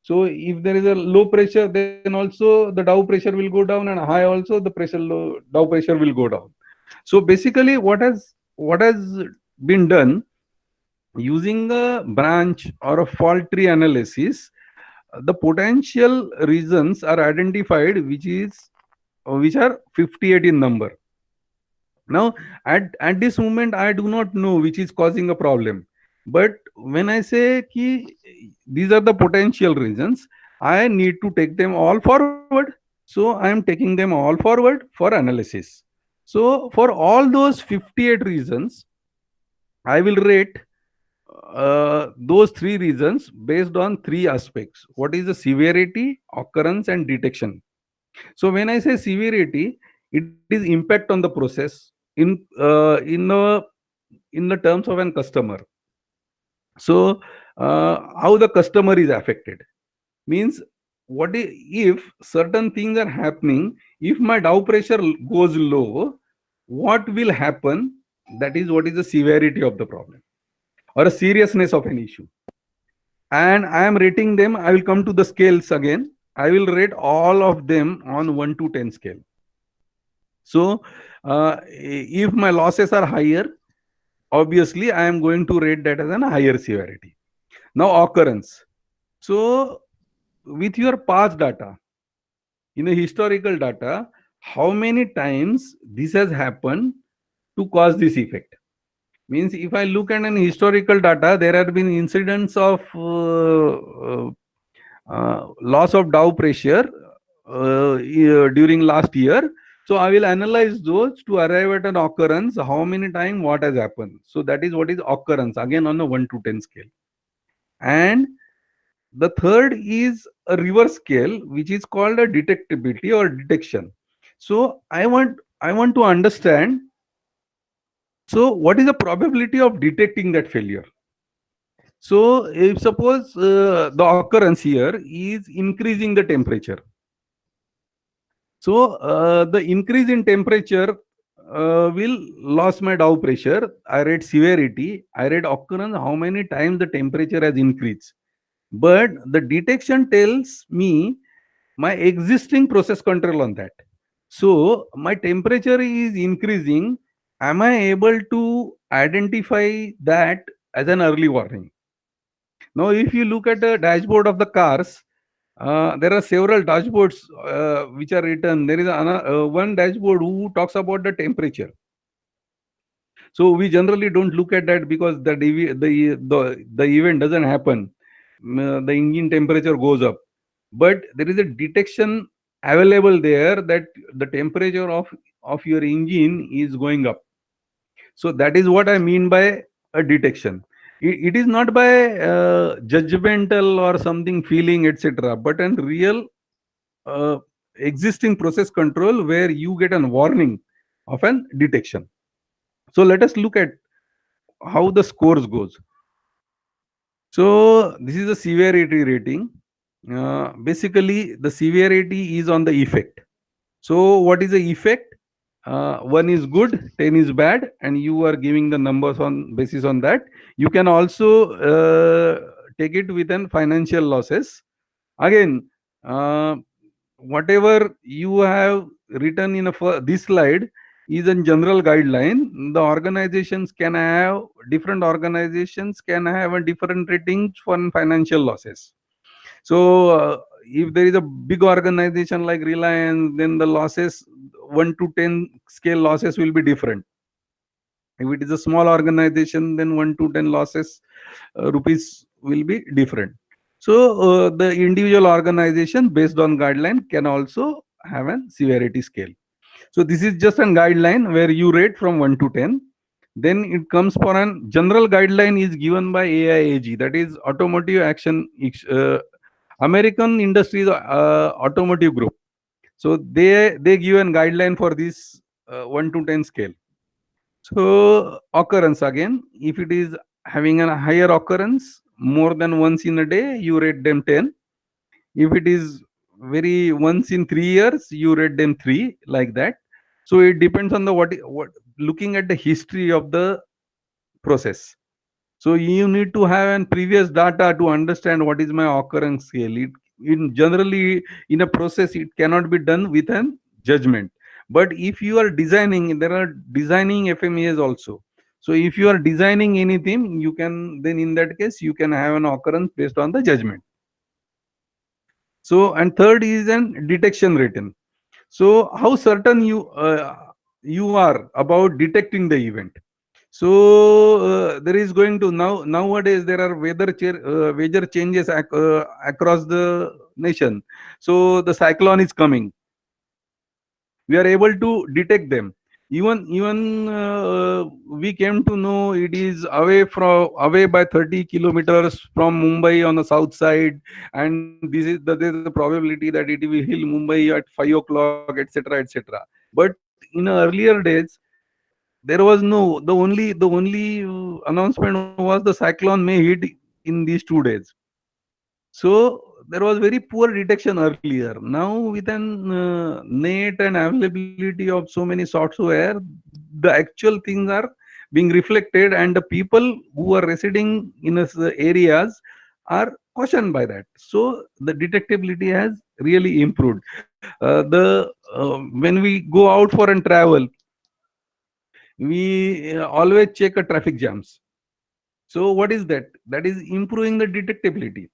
So if there is a low pressure, then also the dow pressure will go down, and high also the dow pressure will go down. So basically what has been done using a branch or a fault tree analysis, the potential reasons are identified, which are 58 in number. Now at this moment I do not know which is causing a problem, but when I say these are the potential reasons, I need to take them all forward. So I am taking them all forward for analysis. So for all those 58 reasons, I will rate those 3 reasons based on 3 aspects. What is the severity, occurrence, and detection? So when I say severity, it is impact on the process in the terms of an customer. So how the customer is affected means, if certain things are happening, if my dow pressure goes low, what will happen? That is what is the severity of the problem or a seriousness of an issue. And I am rating them. I will come to the scales again. I will rate all of them on 1 to 10 scale. So if my losses are higher, obviously I am going to rate that as a higher severity. Now occurrence. So with your past data, in a historical data, how many times this has happened to cause this effect? Means if I look at an historical data, there have been incidents of loss of dow pressure during last year. So I will analyze those to arrive at an occurrence, how many times what has happened. So that is what is occurrence, again on a 1 to 10 scale. And the third is a reverse scale, which is called a detectability or detection. So I want to understand So what is the probability of detecting that failure? So if suppose the occurrence here is increasing the temperature. So the increase in temperature will lose my Dow pressure. I read severity. I read occurrence, how many times the temperature has increased. But the detection tells me my existing process control on that. So my temperature is increasing. Am I able to identify that as an early warning? Now, if you look at the dashboard of the cars, there are several dashboards which are written. There is one dashboard who talks about the temperature. So we generally don't look at that because the event doesn't happen. The engine temperature goes up, but there is a detection available there that the temperature of your engine is going up. So that is what I mean by a detection. It is not by judgmental or something feeling, etc., but a real uh, existing process control where you get a warning of an detection. So let us look at how the scores goes. So this is a severity rating. Basically, the severity is on the effect. So what is the effect? One is good, 10 is bad, and you are giving the numbers on basis on that. You can also take it within financial losses. Again, uh, whatever you have written in this slide is a general guideline. The organizations can have different organizations can have a different ratings for financial losses. So if there is a big organization like Reliance, then the losses 1 to 10 scale losses will be different. If it is a small organization, then 1 to 10 losses rupees will be different. So the individual organization based on guideline can also have a severity scale. So this is just a guideline where you rate from 1 to 10. Then it comes for an general guideline is given by AIAG, that is Automotive Action American Industries Automotive Group. So they give a guideline for this 1 to 10 scale. So occurrence again, if it is having a higher occurrence more than once in a day, you rate them 10. If it is very once in 3 years, you rate them 3, like that. So it depends on the what looking at the history of the process. So you need to have an previous data to understand what is my occurrence scale. In generally in a process, it cannot be done with an judgment. But if you are designing, there are designing FMEAs also. So if you are designing anything, you can then in that case you can have an occurrence based on the judgment. So and third is an detection rating. So how certain you are about detecting the event. So there is going to nowadays there are weather changes across the nation. So the cyclone is coming. We are able to detect them. Even we came to know it is away by 30 kilometers from Mumbai on the south side, and there is a probability that it will hit Mumbai at 5 o'clock, etc., etc. But in earlier days, there was no the only announcement was the cyclone may hit in these 2 days. So there was very poor detection earlier. Now with an net and availability of so many software, the actual things are being reflected, and the people who are residing in areas are cautioned by that. So the detectability has really improved. When we go out for and travel, we always check a traffic jams. So what is that? That is improving the detectability.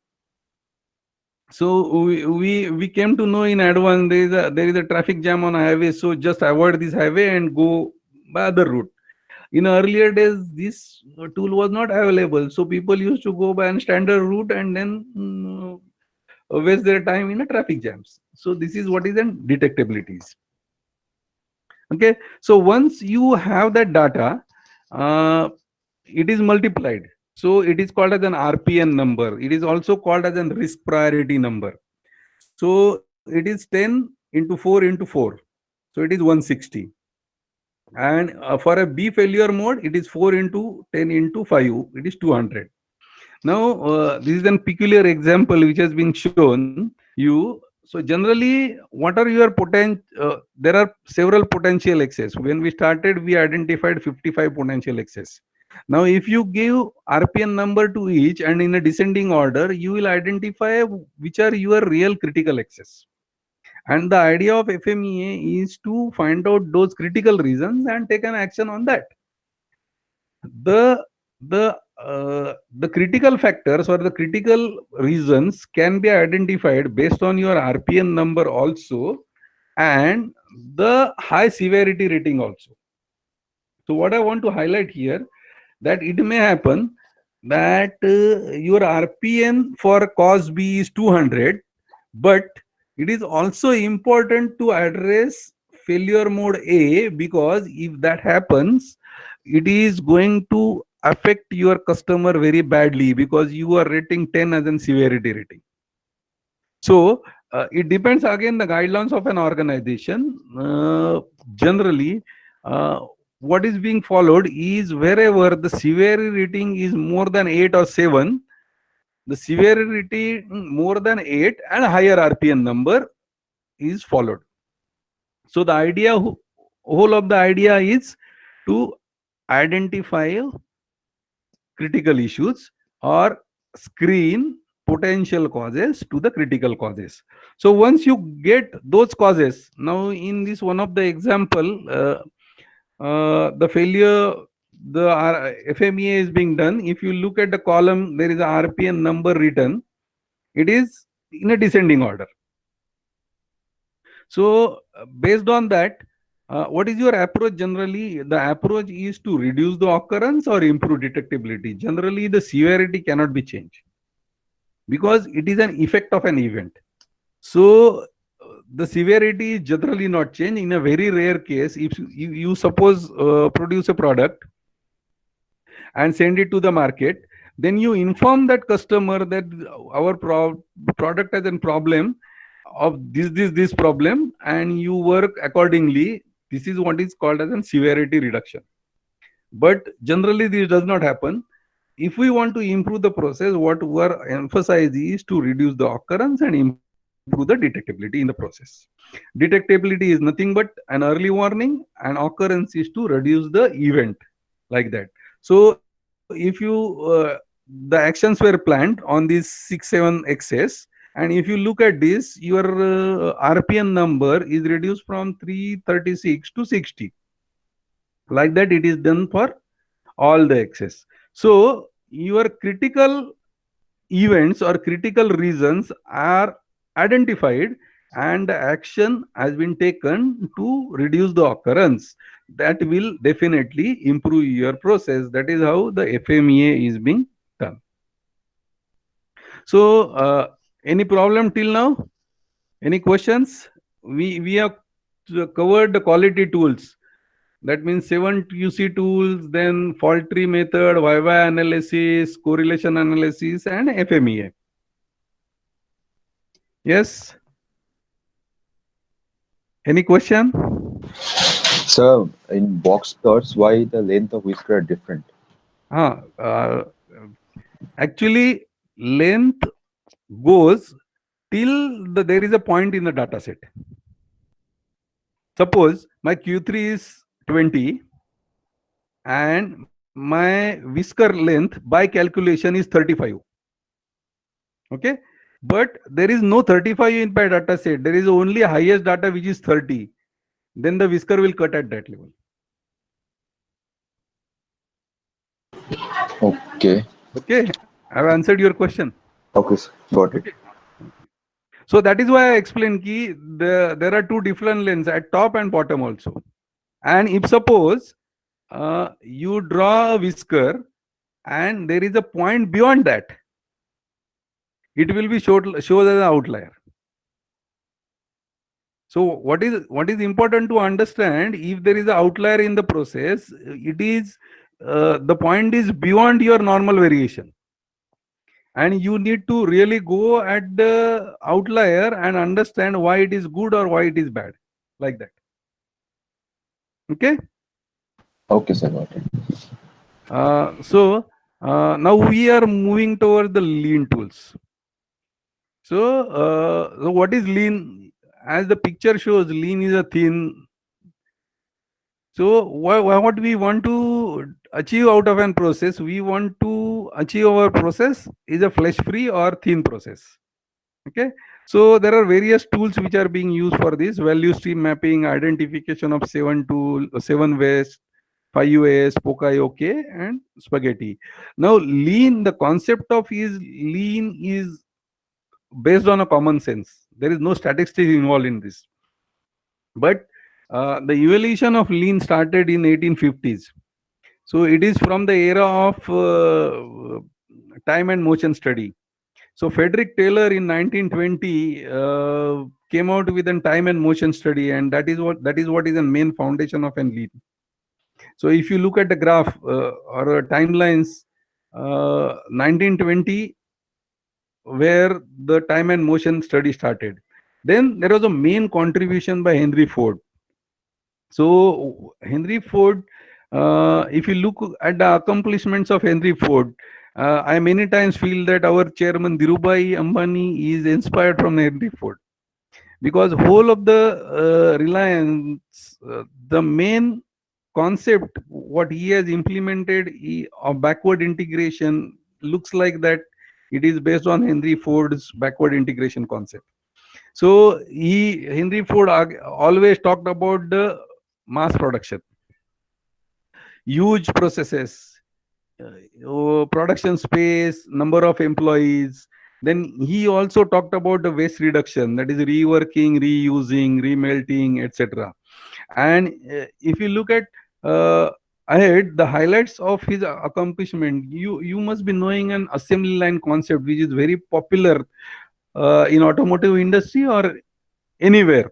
So we came to know in advance there is a traffic jam on a highway, so just avoid this highway and go by other route. In earlier days, this tool was not available, so people used to go by a standard route and then waste their time in a traffic jams. So this is what is an detectabilities. Okay, so once you have that data, uh, it is multiplied. So it is called as an RPN number. It is also called as a risk priority number. So it is 10 into 4 into 4. So it is 160. And for a B failure mode, it is 4 into 10 into 5, it is 200. Now, this is a peculiar example which has been shown you. So generally, what are your there are several potential excess. When we started, we identified 55 potential excess. Now, if you give RPN number to each and in a descending order, you will identify which are your real critical excess. And the idea of FMEA is to find out those critical reasons and take an action on that. The critical factors or the critical reasons can be identified based on your RPN number also, and the high severity rating also. So what I want to highlight here, that it may happen that your RPN for cause B is 200, but it is also important to address failure mode A, because if that happens, it is going to affect your customer very badly, because you are rating 10 as a severity rating. So it depends again the guidelines of an organization. Generally, what is being followed is wherever the severity rating is more than 8 or 7, the severity rating more than 8 and higher RPN number is followed. So the whole of the idea is to identify critical issues or screen potential causes to the critical causes. So once you get those causes, now in this one of the example, the failure, the FMEA is being done. If you look at the column, there is a RPN number written. It is in a descending order. So based on that, what is your approach generally? The approach is to reduce the occurrence or improve detectability. Generally, the severity cannot be changed because it is an effect of an event. So the severity is generally not changed. In a very rare case, if you suppose produce a product and send it to the market, then you inform that customer that our product has a problem of this problem, and you work accordingly. This is what is called as a severity reduction. But generally this does not happen. If we want to improve the process, what we are emphasizing is to reduce the occurrence and improve the detectability in the process. Detectability is nothing but an early warning, and occurrence is to reduce the event, like that. So if you the actions were planned on these 6-7 axes, and if you look at this, your RPN number is reduced from 336 to 60. Like that, it is done for all the axes. So your critical events or critical reasons are identified, and the action has been taken to reduce the occurrence. That will definitely improve your process. That is how the FMEA is being done. So any problem till now? Any questions? We have covered the quality tools. That means 7 QC tools, then fault tree method, YY analysis, correlation analysis, and FMEA. Yes? Any question? So in box cuts, why the length of whisker are different? Actually, length goes till there is a point in the data set. Suppose my Q3 is 20 and my whisker length by calculation is 35. Okay, but there is no 35 in my data set. There is only highest data which is 30. Then the whisker will cut at that level. Okay. Okay, I have answered your question. Okay, sir. Got it. Okay. So that is why I explained ki there are two different lengths at top and bottom also. And if suppose you draw a whisker and there is a point beyond that, it will be shown as an outlier. So what is important to understand, if there is an outlier in the process, it is the point is beyond your normal variation, and you need to really go at the outlier and understand why it is good or why it is bad, like that. Okay. Okay, sir. Got it. Now we are moving toward the lean tools. So what is lean? As the picture shows, lean is a thin. So what we want to achieve out of an process, we want to achieve our process is a flesh-free or thin process. Okay. So there are various tools which are being used for this value stream mapping, identification of seven ways, 5 ways, Pokayoke, and spaghetti. Now, lean, the concept of is lean is based on a common sense. There is no statistics involved in this. But the evolution of lean started in 1850s. So it is from the era of time and motion study. So Frederick Taylor in 1920 came out with a time and motion study, and that is what is the main foundation of an lean. So if you look at the graph or timelines, 1920 where the time and motion study started. Then there was a main contribution by Henry Ford. So Henry Ford, if you look at the accomplishments of Henry Ford, I many times feel that our chairman Dhirubhai Ambani is inspired from Henry Ford, because whole of the Reliance, the main concept what he has implemented of backward integration looks like that it is based on Henry Ford's backward integration concept. So Henry Ford always talked about the mass production, huge processes, production space, number of employees. Then he also talked about the waste reduction, that is reworking, reusing, remelting, etc. And if you look at uh, ahead, the highlights of his accomplishment, you must be knowing an assembly line concept, which is very popular in automotive industry or anywhere.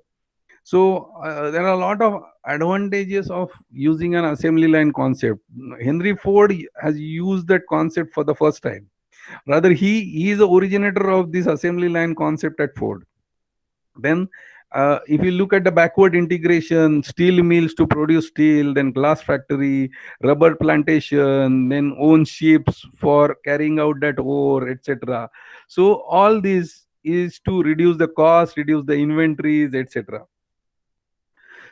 So there are a lot of advantages of using an assembly line concept. Henry Ford has used that concept for the first time. Rather, he is the originator of this assembly line concept at Ford. Then, if you look at the backward integration, steel mills to produce steel, then glass factory, rubber plantation, then own ships for carrying out that ore, etc. So all this is to reduce the cost, reduce the inventories, etc.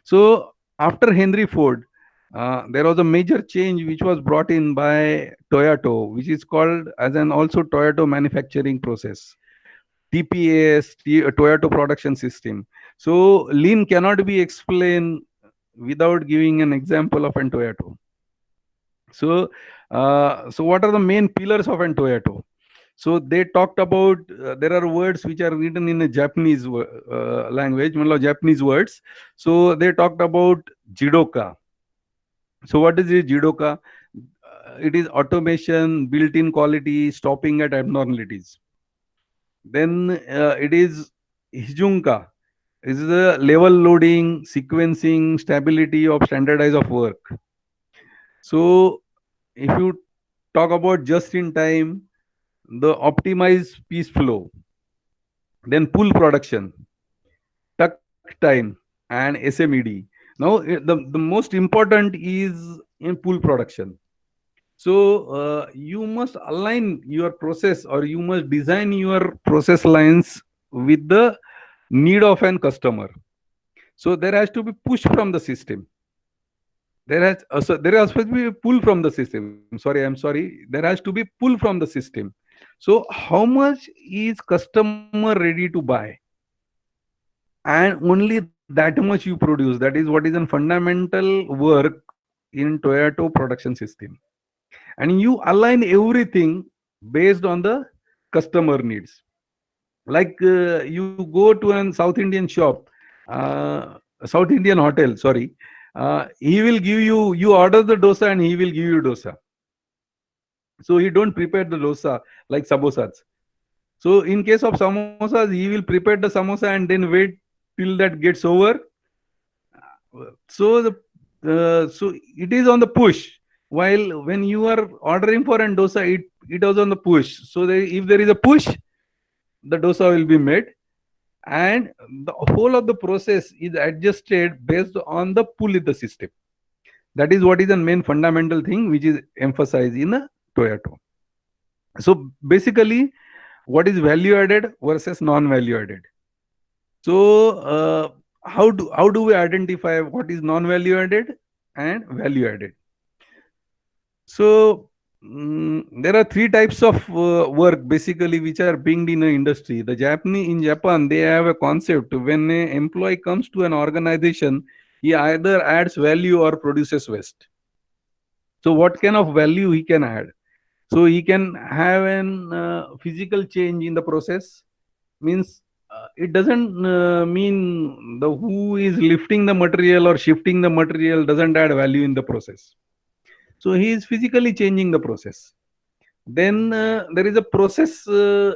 So after Henry Ford, there was a major change which was brought in by Toyota, which is called as an also Toyota manufacturing process. TPS, Toyota production system. So lean cannot be explained without giving an example of an Toyota. So what are the main pillars of an Toyota? So they talked about there are words which are written in a Japanese language, Japanese words. So they talked about Jidoka. So what is it, Jidoka? It is automation, built-in quality, stopping at abnormalities. Then it is Hijunka. This is the level loading, sequencing, stability of standardize of work. So if you talk about just in time, the optimized piece flow, then pull production, tuck time, and SMED. Now the most important is in pull production. So you must align your process or you must design your process lines with the need of an customer. So there has to be push from the system. There has supposed to be a pull from the system. I'm sorry. There has to be pull from the system. So how much is customer ready to buy? And only that much you produce. That is what is a fundamental work in Toyota production system. And you align everything based on the customer needs. Like you go to a South Indian shop, South Indian hotel, sorry, he will give you order the dosa and he will give you dosa. So he don't prepare the dosa like samosas. So in case of samosas, he will prepare the samosa and then wait till that gets over. So it is on the push. While when you are ordering for an dosa, it was on the push. So if there is a push, the dosa will be made, and the whole of the process is adjusted based on the pull in the system. That is what is the main fundamental thing which is emphasized in a Toyota. So basically, what is value added versus non-value added? So how do we identify what is non-value added and value added? So there are three types of work basically which are being in the industry. The Japanese in Japan, they have a concept: when an employee comes to an organization, he either adds value or produces waste. So what kind of value he can add? So he can have an physical change in the process. Means it doesn't mean the who is lifting the material or shifting the material doesn't add value in the process. So he is physically changing the process. Then there is a process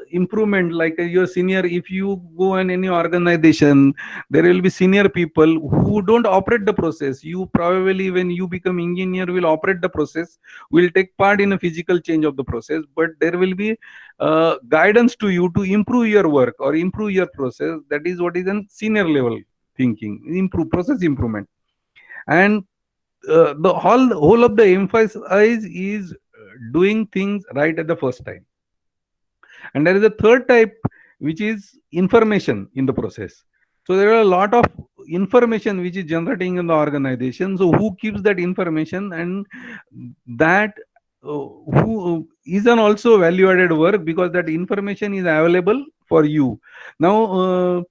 improvement, like your senior. If you go in any organization, there will be senior people who don't operate the process. You probably, when you become engineer, will operate the process, will take part in a physical change of the process, but there will be guidance to you to improve your work or improve your process. That is what is a senior level thinking, improve process improvement. And the whole of the emphasis is doing things right at the first time. And there is a third type which is information in the process. So there are a lot of information which is generating in the organization. So who keeps that information, and that who is an also value added work, because that information is available for you now.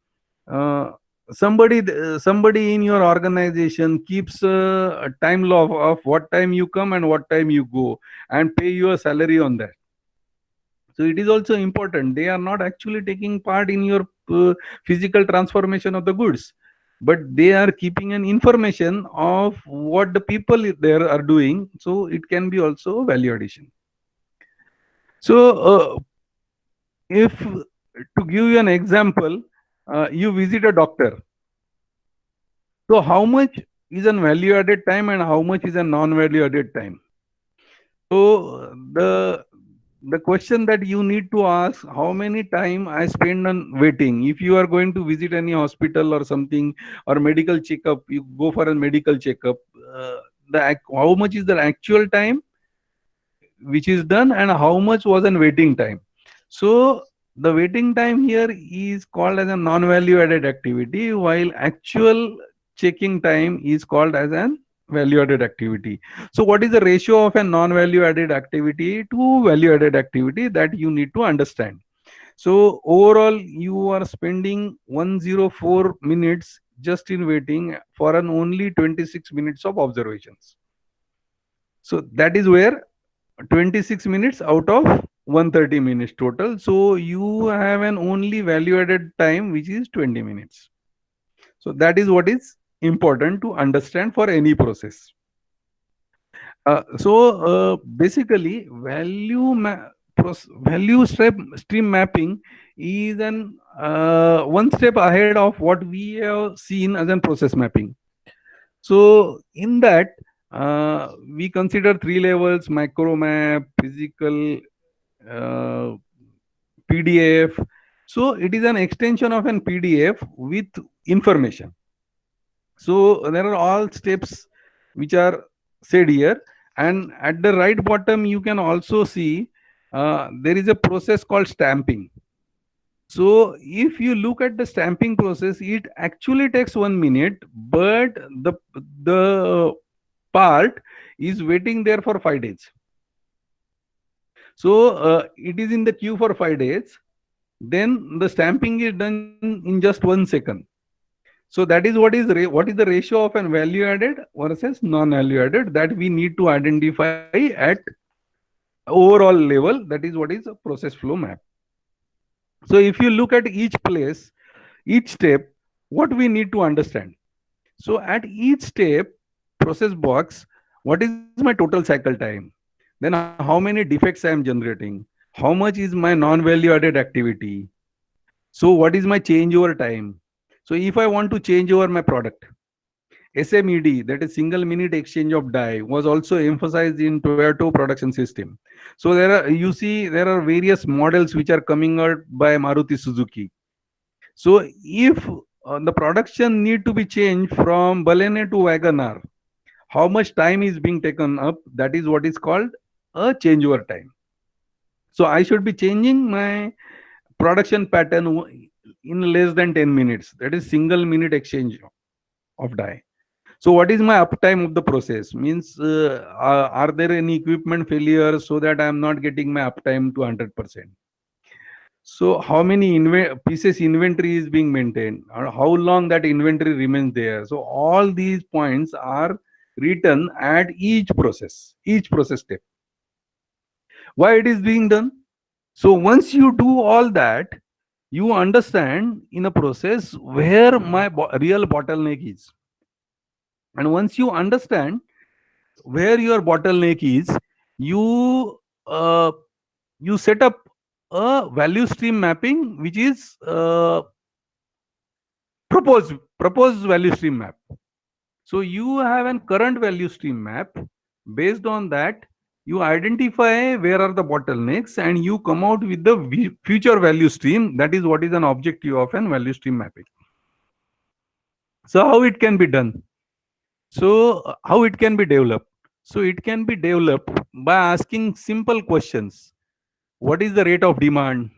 Uh, somebody in your organization keeps a time law of what time you come and what time you go, and pay you a salary on that. So it is also important. They are not actually taking part in your physical transformation of the goods, but they are keeping an information of what the people there are doing. So it can be also value addition. So if to give you an example, you visit a doctor. So how much is a value added time and how much is a non-value added time? So the question that you need to ask: how many time I spend on waiting? If you are going to visit any hospital or something, or medical checkup, you go for a medical checkup. How much is the actual time which is done, and how much was an waiting time? So the waiting time here is called as a non-value added activity, while actual checking time is called as an value added activity. So what is the ratio of a non-value added activity to value added activity, that you need to understand? So overall you are spending 104 minutes just in waiting for an only 26 minutes of observations. So that is where 26 minutes out of 130 minutes total. So you have an only value added time which is 20 minutes. So that is what is important to understand for any process. Basically, value stream mapping is an one step ahead of what we have seen as an process mapping. So in that, we consider three levels: micro map, physical, uh, PDF. So it is an extension of an PDF with information. So there are all steps which are said here, and at the right bottom you can also see there is a process called stamping. So if you look at the stamping process, it actually takes 1 minute, but the part is waiting there for 5 days. So it is in the queue for 5 days. Then the stamping is done in just 1 second. So that is what is the ratio of an value added versus non-value added, that we need to identify at overall level. That is what is a process flow map. So if you look at each place, each step, what we need to understand. So at each step, process box, what is my total cycle time? Then how many defects I am generating? How much is my non-value added activity? So what is my changeover time? So if I want to change over my product, SMED, that is single minute exchange of die, was also emphasized in Toyota production system. So there are various models which are coming out by Maruti Suzuki. So if the production need to be changed from Balene to Wagoner, how much time is being taken up, that is what is called a changeover time. So I should be changing my production pattern in less than 10 minutes. That is single minute exchange of die. So what is my uptime of the process? Means are there any equipment failures so that I am not getting my uptime to 100%? So how many pieces inventory is being maintained, or how long that inventory remains there? So all these points are written at each process step. Why it is being done? So once you do all that, you understand in a process where my real bottleneck is. And once you understand where your bottleneck is, you uh, you set up a value stream mapping, which is proposed value stream map. So you have an current value stream map. Based on that, you identify where are the bottlenecks and you come out with the future value stream. That is what is an objective of an value stream mapping. So how it can be done? So how it can be developed? So it can be developed by asking simple questions. What is the rate of demand?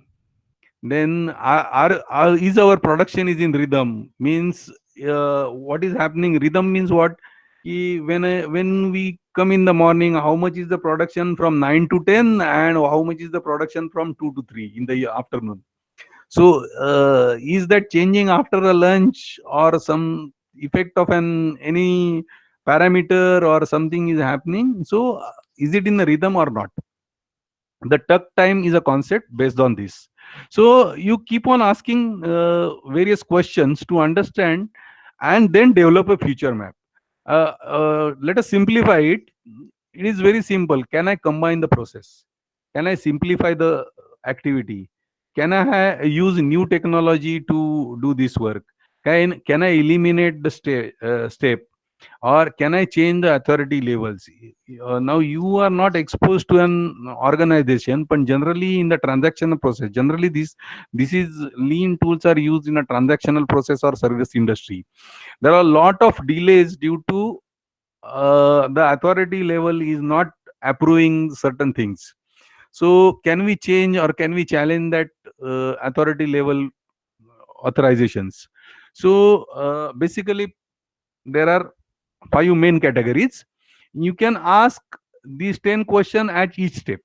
Then is our production is in rhythm? Means what is happening? Rhythm means what? When we come in the morning, how much is the production from 9 to 10, and how much is the production from 2 to 3 in the afternoon? So is that changing after a lunch, or some effect of any parameter or something is happening? So is it in the rhythm or not? The tuck time is a concept based on this. So you keep on asking various questions to understand and then develop a future map. Let us simplify it. It is very simple. Can I combine the process? Can I simplify the activity? Can I use new technology to do this work? Can I eliminate the step? Or can I change the authority levels? Now you are not exposed to an organization, but generally in the transactional process, generally this is lean tools are used in a transactional process or service industry. There are a lot of delays due to the authority level is not approving certain things. So can we change or can we challenge that authority level authorizations? So basically there are 5 main categories. You can ask these 10 questions at each step.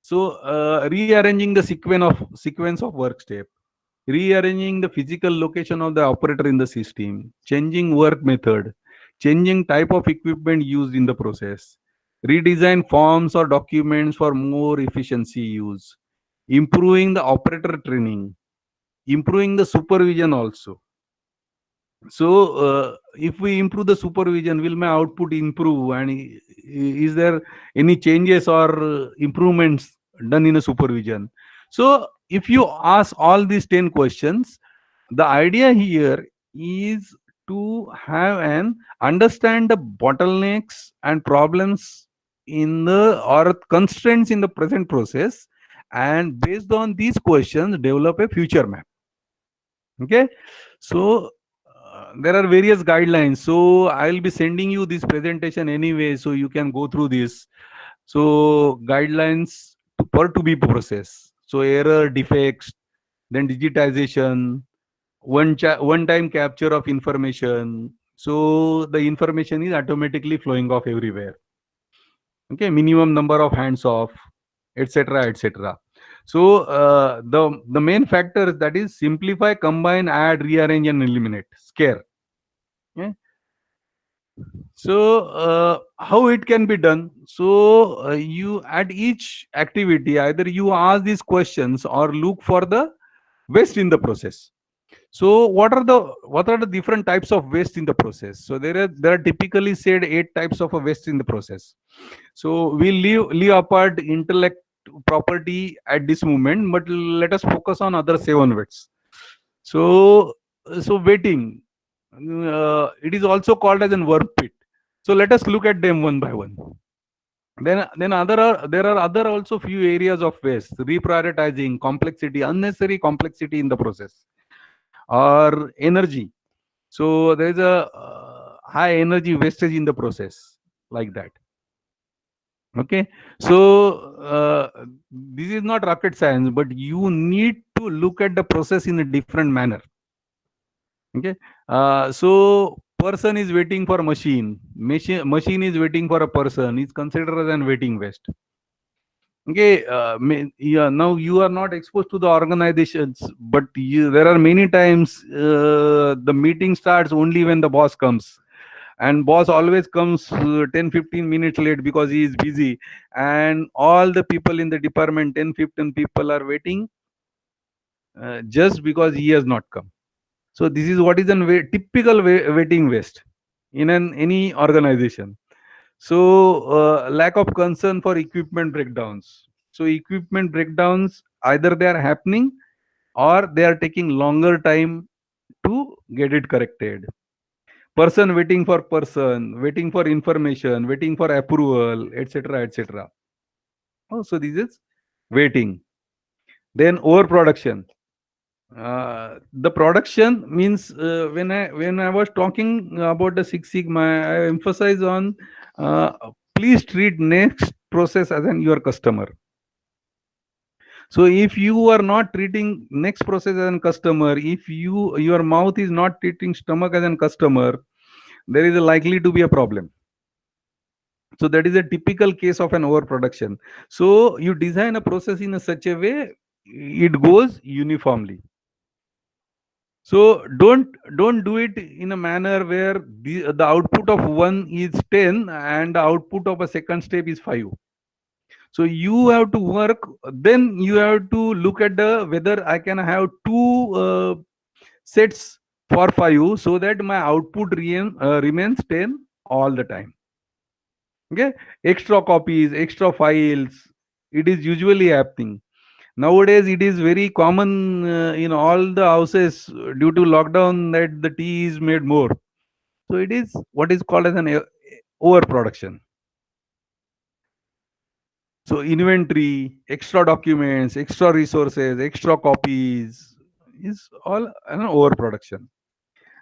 So rearranging the sequence of work step, rearranging the physical location of the operator in the system, changing work method, changing type of equipment used in the process, redesign forms or documents for more efficiency use, improving the operator training, improving the supervision also. So if we improve the supervision, will my output improve, and is there any changes or improvements done in a supervision? So if you ask all these 10 questions, the idea here is to have an understand the bottlenecks and problems in the or constraints in the present process, and based on these questions develop a future map. Okay, so there are various guidelines. So I will be sending you this presentation anyway, so you can go through this. So guidelines for to be process. So error, defects, then digitization, one time capture of information. So the information is automatically flowing off everywhere. Okay, minimum number of hands off, etc., etc. So the main factors, that is simplify, combine, add, rearrange, and eliminate, scare. Okay. So how it can be done? So you at each activity, either you ask these questions or look for the waste in the process. So what are the different types of waste in the process? So there are typically said 8 types of a waste in the process. So we leave apart intellect property at this moment, but let us focus on other 7 wastes. So waiting, it is also called as an work pit. So let us look at them one by one. Then there are other also few areas of waste: reprioritizing, complexity, unnecessary complexity in the process, or energy. So there is a high energy wastage in the process, like that. Okay, so this is not rocket science, but you need to look at the process in a different manner. Okay, so person is waiting for machine is waiting for a person, is considered as an waiting waste. Okay, yeah, now you are not exposed to the organizations, but there are many times the meeting starts only when the boss comes, and boss always comes 10-15 minutes late because he is busy, and all the people in the department, 10-15 people, are waiting just because he has not come. So this is what is a typical waiting waste in any organization. So lack of concern for equipment breakdowns. So equipment breakdowns, either they are happening or they are taking longer time to get it corrected. Person waiting for person, waiting for information, waiting for approval, etc., etc. Oh, so this is waiting. Then overproduction. The production means when I was talking about the Six Sigma, I emphasize on uh, please treat next process as an your customer. So if you are not treating next process as a customer, if your mouth is not treating stomach as a customer, there is a likely to be a problem. So that is a typical case of an overproduction. So you design a process in a such a way it goes uniformly. So don't do it in a manner where the output of one is 10 and the output of a second step is 5. So you have to work, then you have to look at the whether I can have two sets for 5 so that my output remains 10 all the time. Okay, extra copies, extra files, it is usually happening. Nowadays, it is very common in all the houses due to lockdown that the tea is made more. So it is what is called as an overproduction. So inventory, extra documents, extra resources, extra copies is all an overproduction.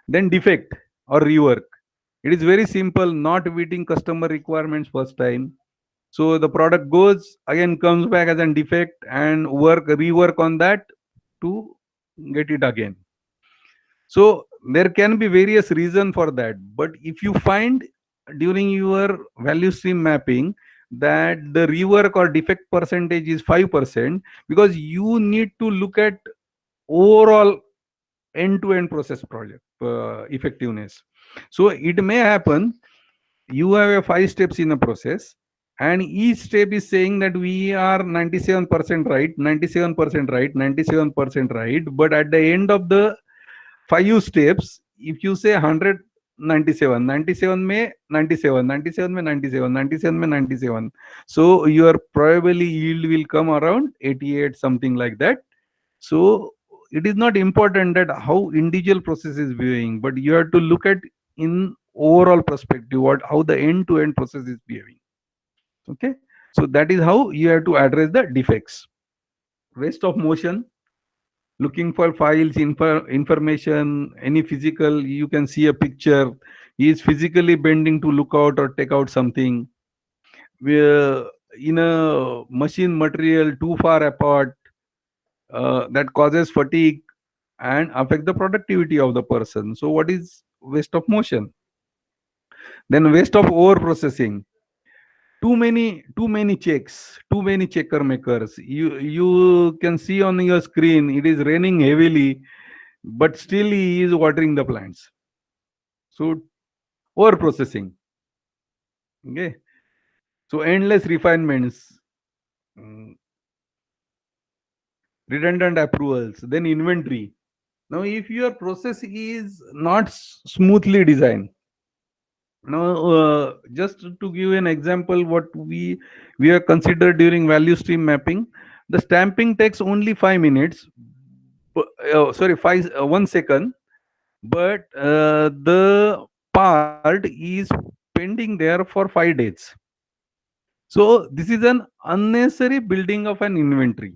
Then defect or rework. It is very simple, not meeting customer requirements first time. So the product goes again, comes back as a defect, and rework on that to get it again. So there can be various reasons for that. But if you find during your value stream mapping that the rework or defect percentage is 5%, because you need to look at overall end-to-end process project effectiveness. So it may happen you have a 5 steps in a process, and each step is saying that we are 97% right, 97% right, 97% right, but at the end of the 5 steps, if you say 100, 97, 97 may 97, 97 may 97, 97 may 97, so your probably yield will come around 88, something like that. So it is not important that how individual process is viewing, but you have to look at in overall perspective what how the end to end process is behaving. Okay, so that is how you have to address the defects. Waste of motion, looking for files, information, any physical, you can see a picture, he is physically bending to look out or take out something, where in a machine material too far apart, that causes fatigue and affect the productivity of the person. So what is waste of motion? Then waste of over processing. Too many checks, too many checker makers. You can see on your screen it is raining heavily, but still he is watering the plants. So over processing. Okay. So endless refinements, mm, redundant approvals, then inventory. Now, if your process is not smoothly designed, now just to give an example, what we have considered during value stream mapping, the stamping takes only 5 minutes. Sorry, 1 second, but the part is pending there for 5 days. So this is an unnecessary building of an inventory.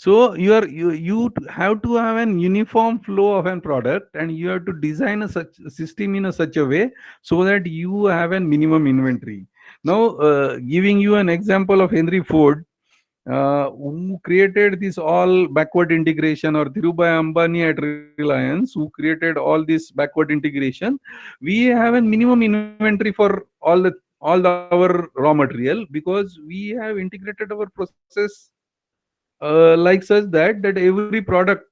So you have to have an uniform flow of an product, and you have to design a such a system in a such a way so that you have a minimum inventory. Now, giving you an example of Henry Ford, who created this all backward integration, or Dhirubhai Ambani at Reliance, who created all this backward integration. We have a minimum inventory for all our raw material, because we have integrated our process like such that every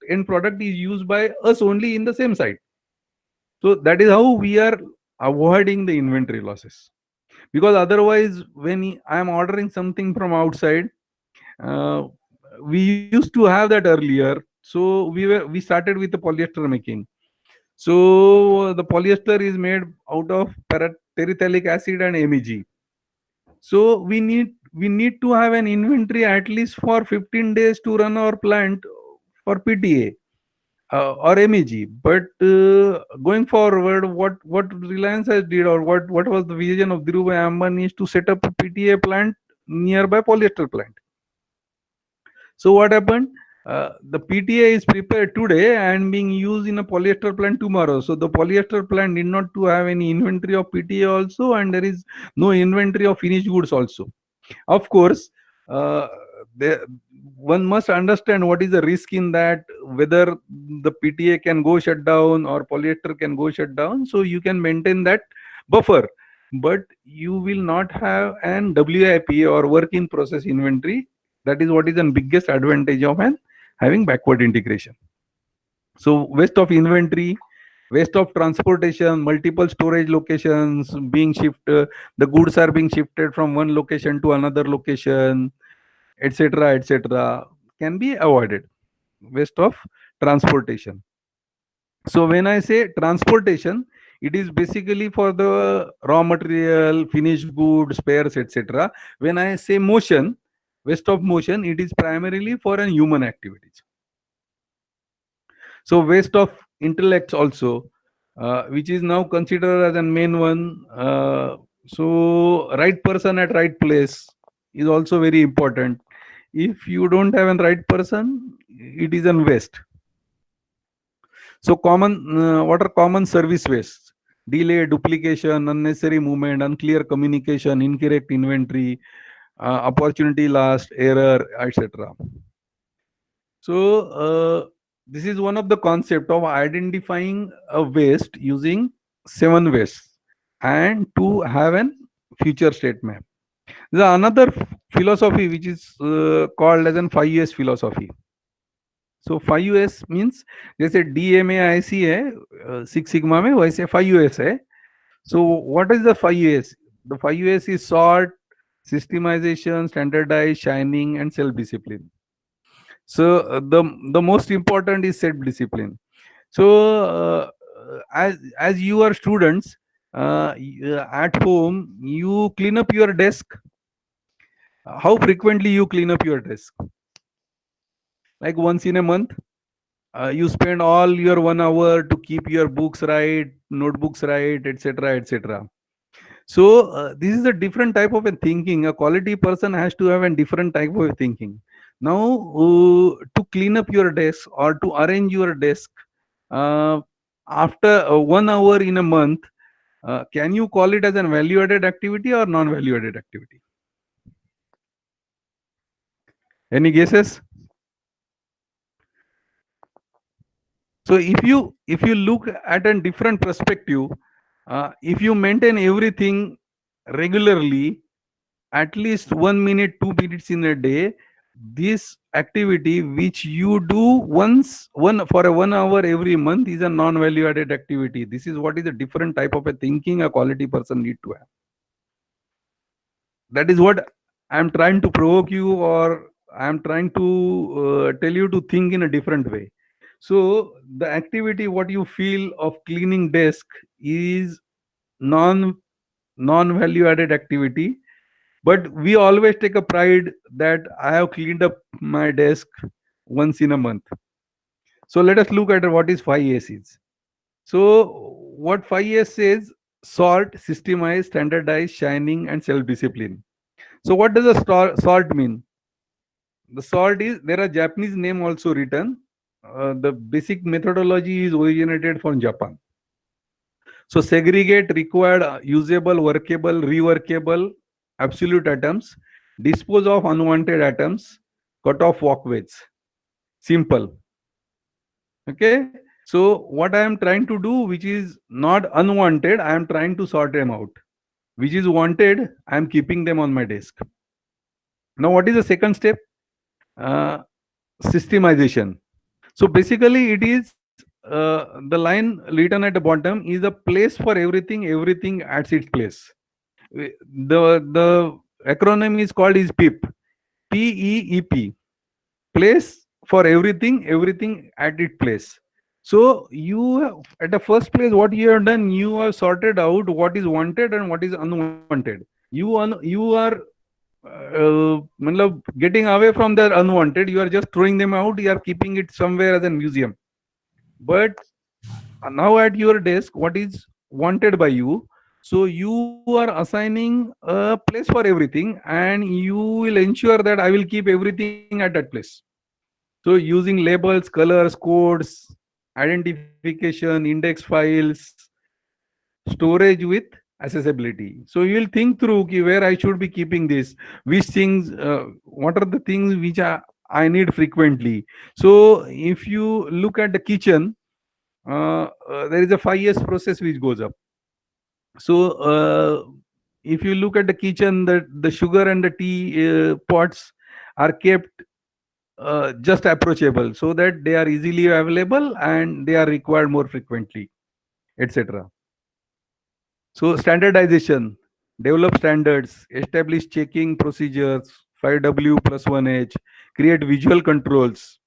end product is used by us only in the same site. So that is how we are avoiding the inventory losses. Because otherwise, when I am ordering something from outside, uh, we used to have that earlier. So we started with the polyester making. So the polyester is made out of terephthalic acid and MEG. So we need to have an inventory at least for 15 days to run our plant for PTA or MEG. But going forward, what Reliance has did, or what was the vision of Dhirubhai Ambani, is to set up a PTA plant nearby polyester plant. So what happened? The PTA is prepared today and being used in a polyester plant tomorrow. So the polyester plant need not to have any inventory of PTA also, and there is no inventory of finished goods also. Of course, uh, one must understand what is the risk in that, whether the PTA can go shut down or polyester can go shut down. So you can maintain that buffer, but you will not have an WIP, or work in process inventory. That is what is the biggest advantage of an having backward integration. So waste of inventory, waste of transportation, multiple storage locations being shifted, the goods are being shifted from one location to another location, etc., etc., can be avoided. Waste of transportation. So when I say transportation, it is basically for the raw material, finished goods, spares, etc. When I say motion, waste of motion, it is primarily for an human activities. So waste of intellects also, which is now considered as a main one. So right person at right place is also very important. If you don't have a right person, it is a waste. So what are common service wastes? Delay, duplication, unnecessary movement, unclear communication, incorrect inventory, opportunity lost, error, etc. So this is one of the concept of identifying a waste using 7 wastes and to have an future state map. There is another philosophy which is called as an 5S philosophy. So 5S means जैसे DMAIC है, Six Sigma में वैसे 5S है. So what is the 5S? The 5S is sort, systemization, standardize, shining, and self-discipline. So the most important is self-discipline. So as you are students, at home, you clean up your desk. How frequently you clean up your desk? Like once in a month. You spend all your 1 hour to keep your books right, notebooks right, etc., etc. So this is a different type of a thinking. A quality person has to have a different type of thinking. Now, to clean up your desk or to arrange your desk, uh, after 1 hour in a month, can you call it as a value-added activity or non-value-added activity? Any guesses? So if you look at a different perspective, if you maintain everything regularly, at least 1 minute, 2 minutes in a day, this activity which you do once one for a 1 hour every month is a non-value added activity. This is what is a different type of a thinking a quality person need to have. That is what I'm trying to provoke you, or I'm trying to tell you to think in a different way. So the activity what you feel of cleaning desk is non value added activity, but we always take a pride that I have cleaned up my desk once in a month. So let us look at what is 5S is. So what 5S says: sort, systemize, standardize, shining, and self-discipline. So what does a sort mean? The sort is, there are Japanese name also written. The basic methodology is originated from Japan. So segregate required usable, workable, reworkable absolute atoms, dispose of unwanted atoms, cut off walkways. Simple. Okay. So what I am trying to do, which is not unwanted, I am trying to sort them out. Which is wanted, I am keeping them on my desk. Now, what is the second step? Uh, Systemization. So basically, it is the line written at the bottom is a place for everything. Everything at its place. The acronym is called is PEEP. PEEP. Place for everything. Everything at its place. So you have, at the first place, what you have done, you have sorted out what is wanted and what is unwanted. You are getting away from the unwanted. You are just throwing them out. You are keeping it somewhere as a museum. But now at your desk, what is wanted by you? So you are assigning a place for everything, and you will ensure that I will keep everything at that place. So using labels, colors, codes, identification, index files, storage with accessibility. So you will think through where I should be keeping this, which things, what are the things which I need frequently. So if you look at the kitchen, there is a 5 years process which goes up. So if you look at the kitchen, the sugar and the tea pots are kept just approachable so that they are easily available and they are required more frequently, etc. So standardization, develop standards, establish checking procedures, 5W plus 1H, create visual controls,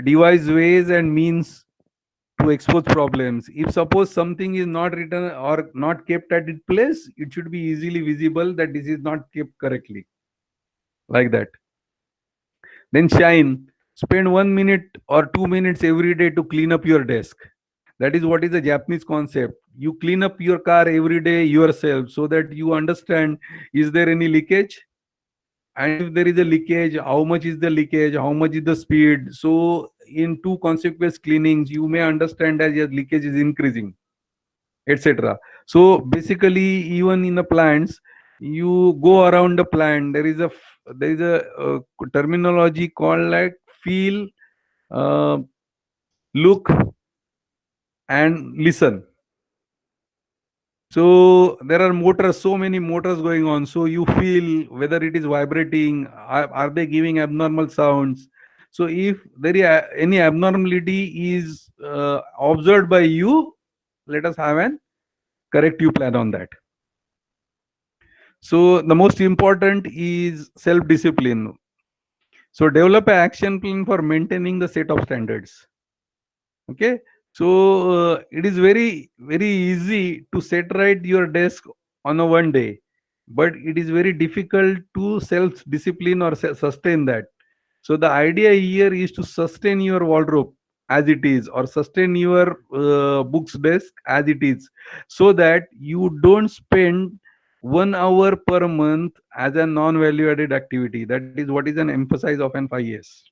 devise ways and means to expose problems. If suppose something is not written or not kept at its place, it should be easily visible that this is not kept correctly. Like that. Then shine. Spend 1 minute or 2 minutes every day to clean up your desk. That is what is a Japanese concept. You clean up your car every day yourself so that you understand, is there any leakage? And if there is a leakage, how much is the leakage? How much is the speed? So in two consequence cleanings, you may understand that your leakage is increasing, etc. So basically, even in the plants, you go around the plant. There is a terminology called like feel, uh, look, and listen. So there are motors, so many motors going on. So you feel whether it is vibrating, are they giving abnormal sounds? So if there is any abnormality is observed by you, let us have an corrective plan on that. So the most important is self-discipline. So develop an action plan for maintaining the set of standards. Okay. So it is very easy to set right your desk on a one day, but it is very difficult to self-discipline or sustain that. So the idea here is to sustain your wardrobe as it is, or sustain your books desk as it is, so that you don't spend 1 hour per month as a non-value added activity. That is what is an emphasis of an 5 years.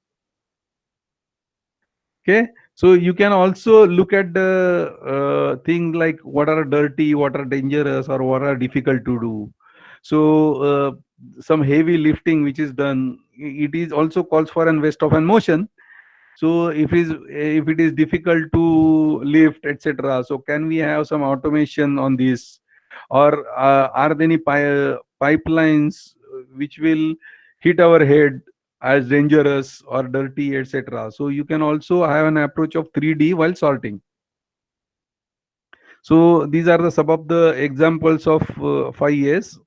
Okay, so you can also look at the things like what are dirty, what are dangerous, or what are difficult to do. So some heavy lifting which is done, it is also calls for an waste of an motion. So if it is difficult to lift, etc. So can we have some automation on this, or are there any pipelines which will hit our head as dangerous or dirty, etc. So you can also have an approach of 3D while sorting. So these are the some of the examples of 5 years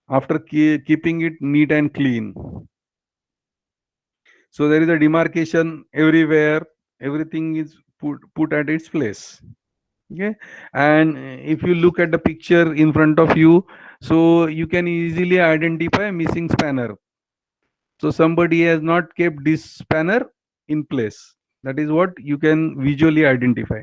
after keeping it neat and clean. So there is a demarcation everywhere. Everything is put at its place. Okay, and if you look at the picture in front of you, so you can easily identify a missing spanner. So somebody has not kept this spanner in place. That is what you can visually identify.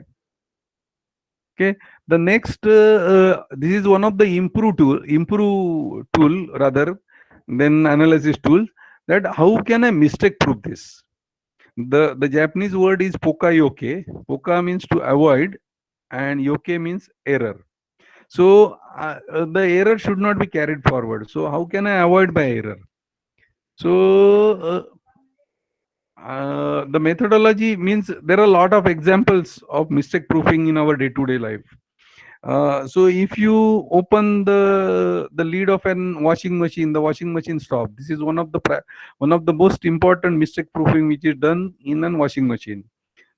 Okay. The next, this is one of the improve tool rather than analysis tool. that how can I mistake proof this? The Japanese word is pokayoke. Poka means to avoid, and yoke means error. So the error should not be carried forward. So how can I avoid by error? So the methodology means there are a lot of examples of mistake proofing in our day-to-day life. So if you open the lid of an washing machine, the washing machine stop. This is one of the most important mistake proofing which is done in an washing machine.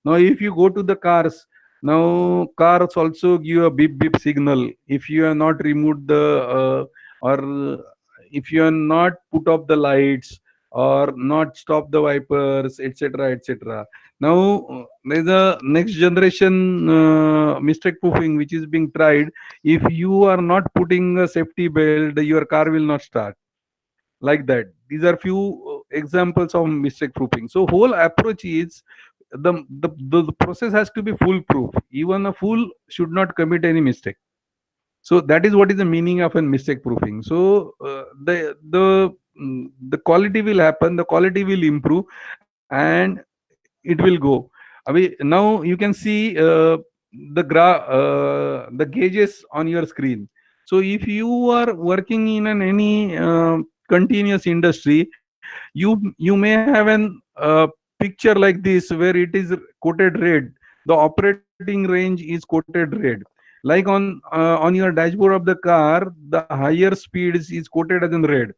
Now, if you go to the cars, now cars also give a beep beep signal. If you are not removed or if you are not put off the lights or not stop the wipers, etc., etc. Now, there's a next generation mistake proofing which is being tried. If you are not putting a safety belt, your car will not start. Like that. These are few examples of mistake proofing. So whole approach is the process has to be foolproof. Even a fool should not commit any mistake. So that is what is the meaning of a mistake proofing. So the quality will happen, the quality will improve, and it will go. I mean, now you can see the gauges on your screen. So if you are working in any continuous industry, you may have an picture like this where it is quoted red. The operating range is quoted red. Like on your dashboard of the car, the higher speeds is quoted as in red.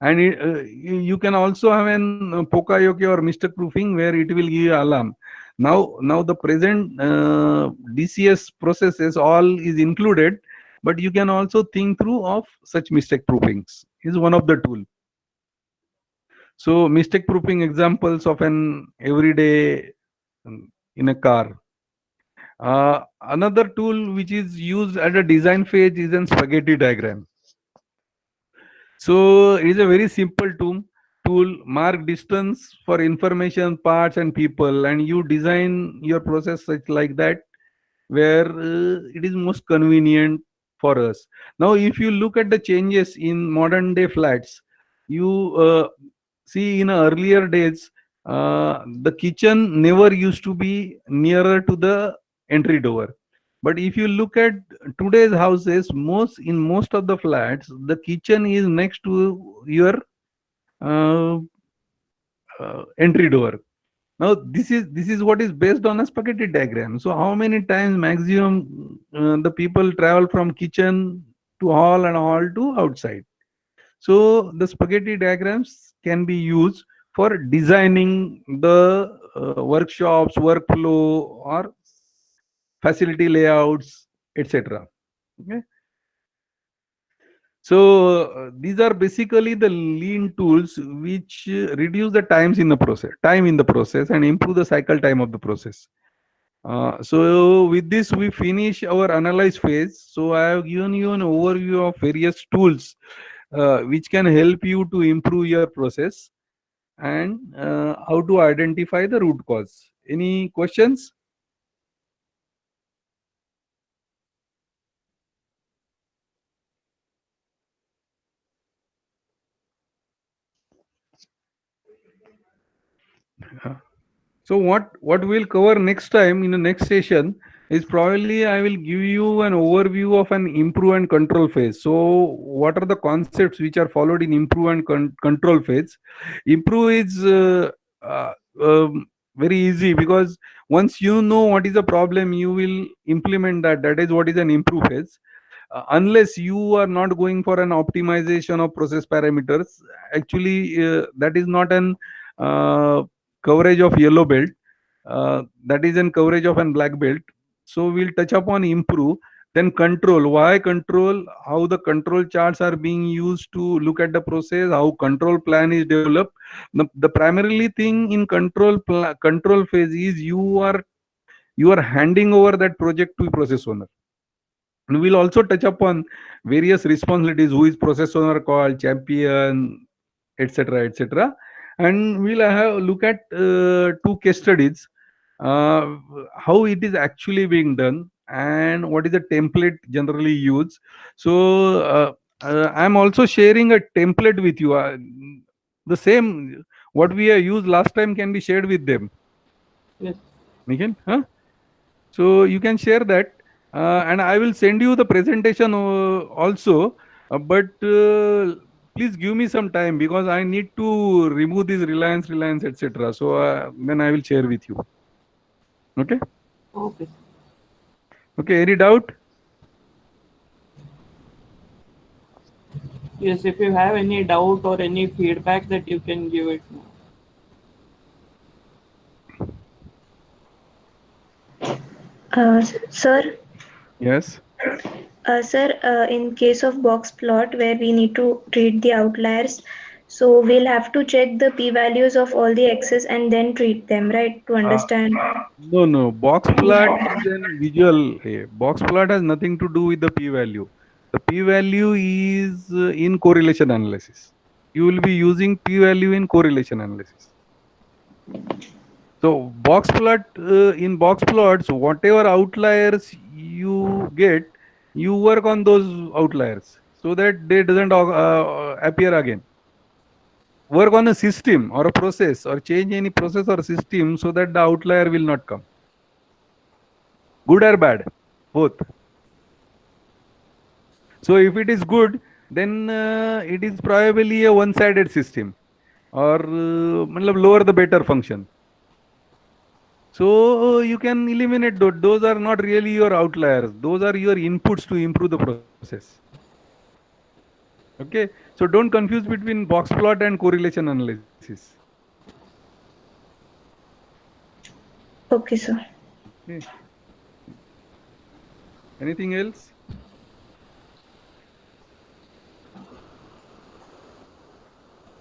And you can also have an pokayoke or mistake proofing where it will give you alarm. Now the present DCS processes all is included, but you can also think through of such mistake proofings is one of the tool. So mistake proofing examples of an everyday in a car. Another tool which is used at a design phase is an spaghetti diagram. So it is a very simple tool, mark distance for information, parts and people, and you design your process such like that where it is most convenient for us. Now, if you look at the changes in modern day flats, you see in earlier days, the kitchen never used to be nearer to the entry door. But if you look at today's houses, most of the flats, the kitchen is next to your uh, entry door. Now this is what is based on a spaghetti diagram. So how many times maximum the people travel from kitchen to hall and hall to outside? So the spaghetti diagrams can be used for designing the workshops, workflow, or facility layouts, etc. Okay. So these are basically the lean tools which reduce the time in the process, and improve the cycle time of the process. So with this, we finish our analyze phase. So I have given you an overview of various tools which can help you to improve your process and how to identify the root cause. Any questions? So what we'll cover next time in the next session is probably I will give you an overview of an improve and control phase. So what are the concepts which are followed in improve and control phase? Improve is uh, um, very easy because once you know what is the problem, you will implement that. That is what is an improve phase. Unless you are not going for an optimization of process parameters, actually that is not an uh, coverage of yellow belt. That is an coverage of an black belt. So we'll touch upon improve, then control. Why control? How the control charts are being used to look at the process, how control plan is developed. The primarily thing in control phase is you are handing over that project to process owner. And we'll also touch upon various responsibilities, who is process owner called, champion, etc., etc. And we'll have look at two case studies, uh, how it is actually being done and what is the template generally used. So I'm also sharing a template with you. the same what we have used last time can be shared with them. Yes. Nikhil, huh? So you can share that, and I will send you the presentation also. But please give me some time because I need to remove this Reliance, etc. So then I will share with you. Okay. Okay. Okay. Any doubt? Yes, if you have any doubt or any feedback that you can give it now. Sir, Yes. sir, in case of box plot where we need to treat the outliers, so we'll have to check the p-values of all the x's and then treat them, right, to Uh, understand. no. Box plot is an visual. Box plot has nothing to do with the p-value. The p-value is in correlation analysis. You will be using p-value in correlation analysis. So in box plots, whatever outliers you get, you work on those outliers so that they doesn't appear again. Work on a system or a process or change any process or system so that the outlier will not come. Good or bad, both. So if it is good, then it is probably a one-sided system or lower the better function. So you can eliminate those. Those are not really your outliers. Those are your inputs to improve the process. Okay. So don't confuse between box plot and correlation analysis. Okay, sir. Okay. Anything else?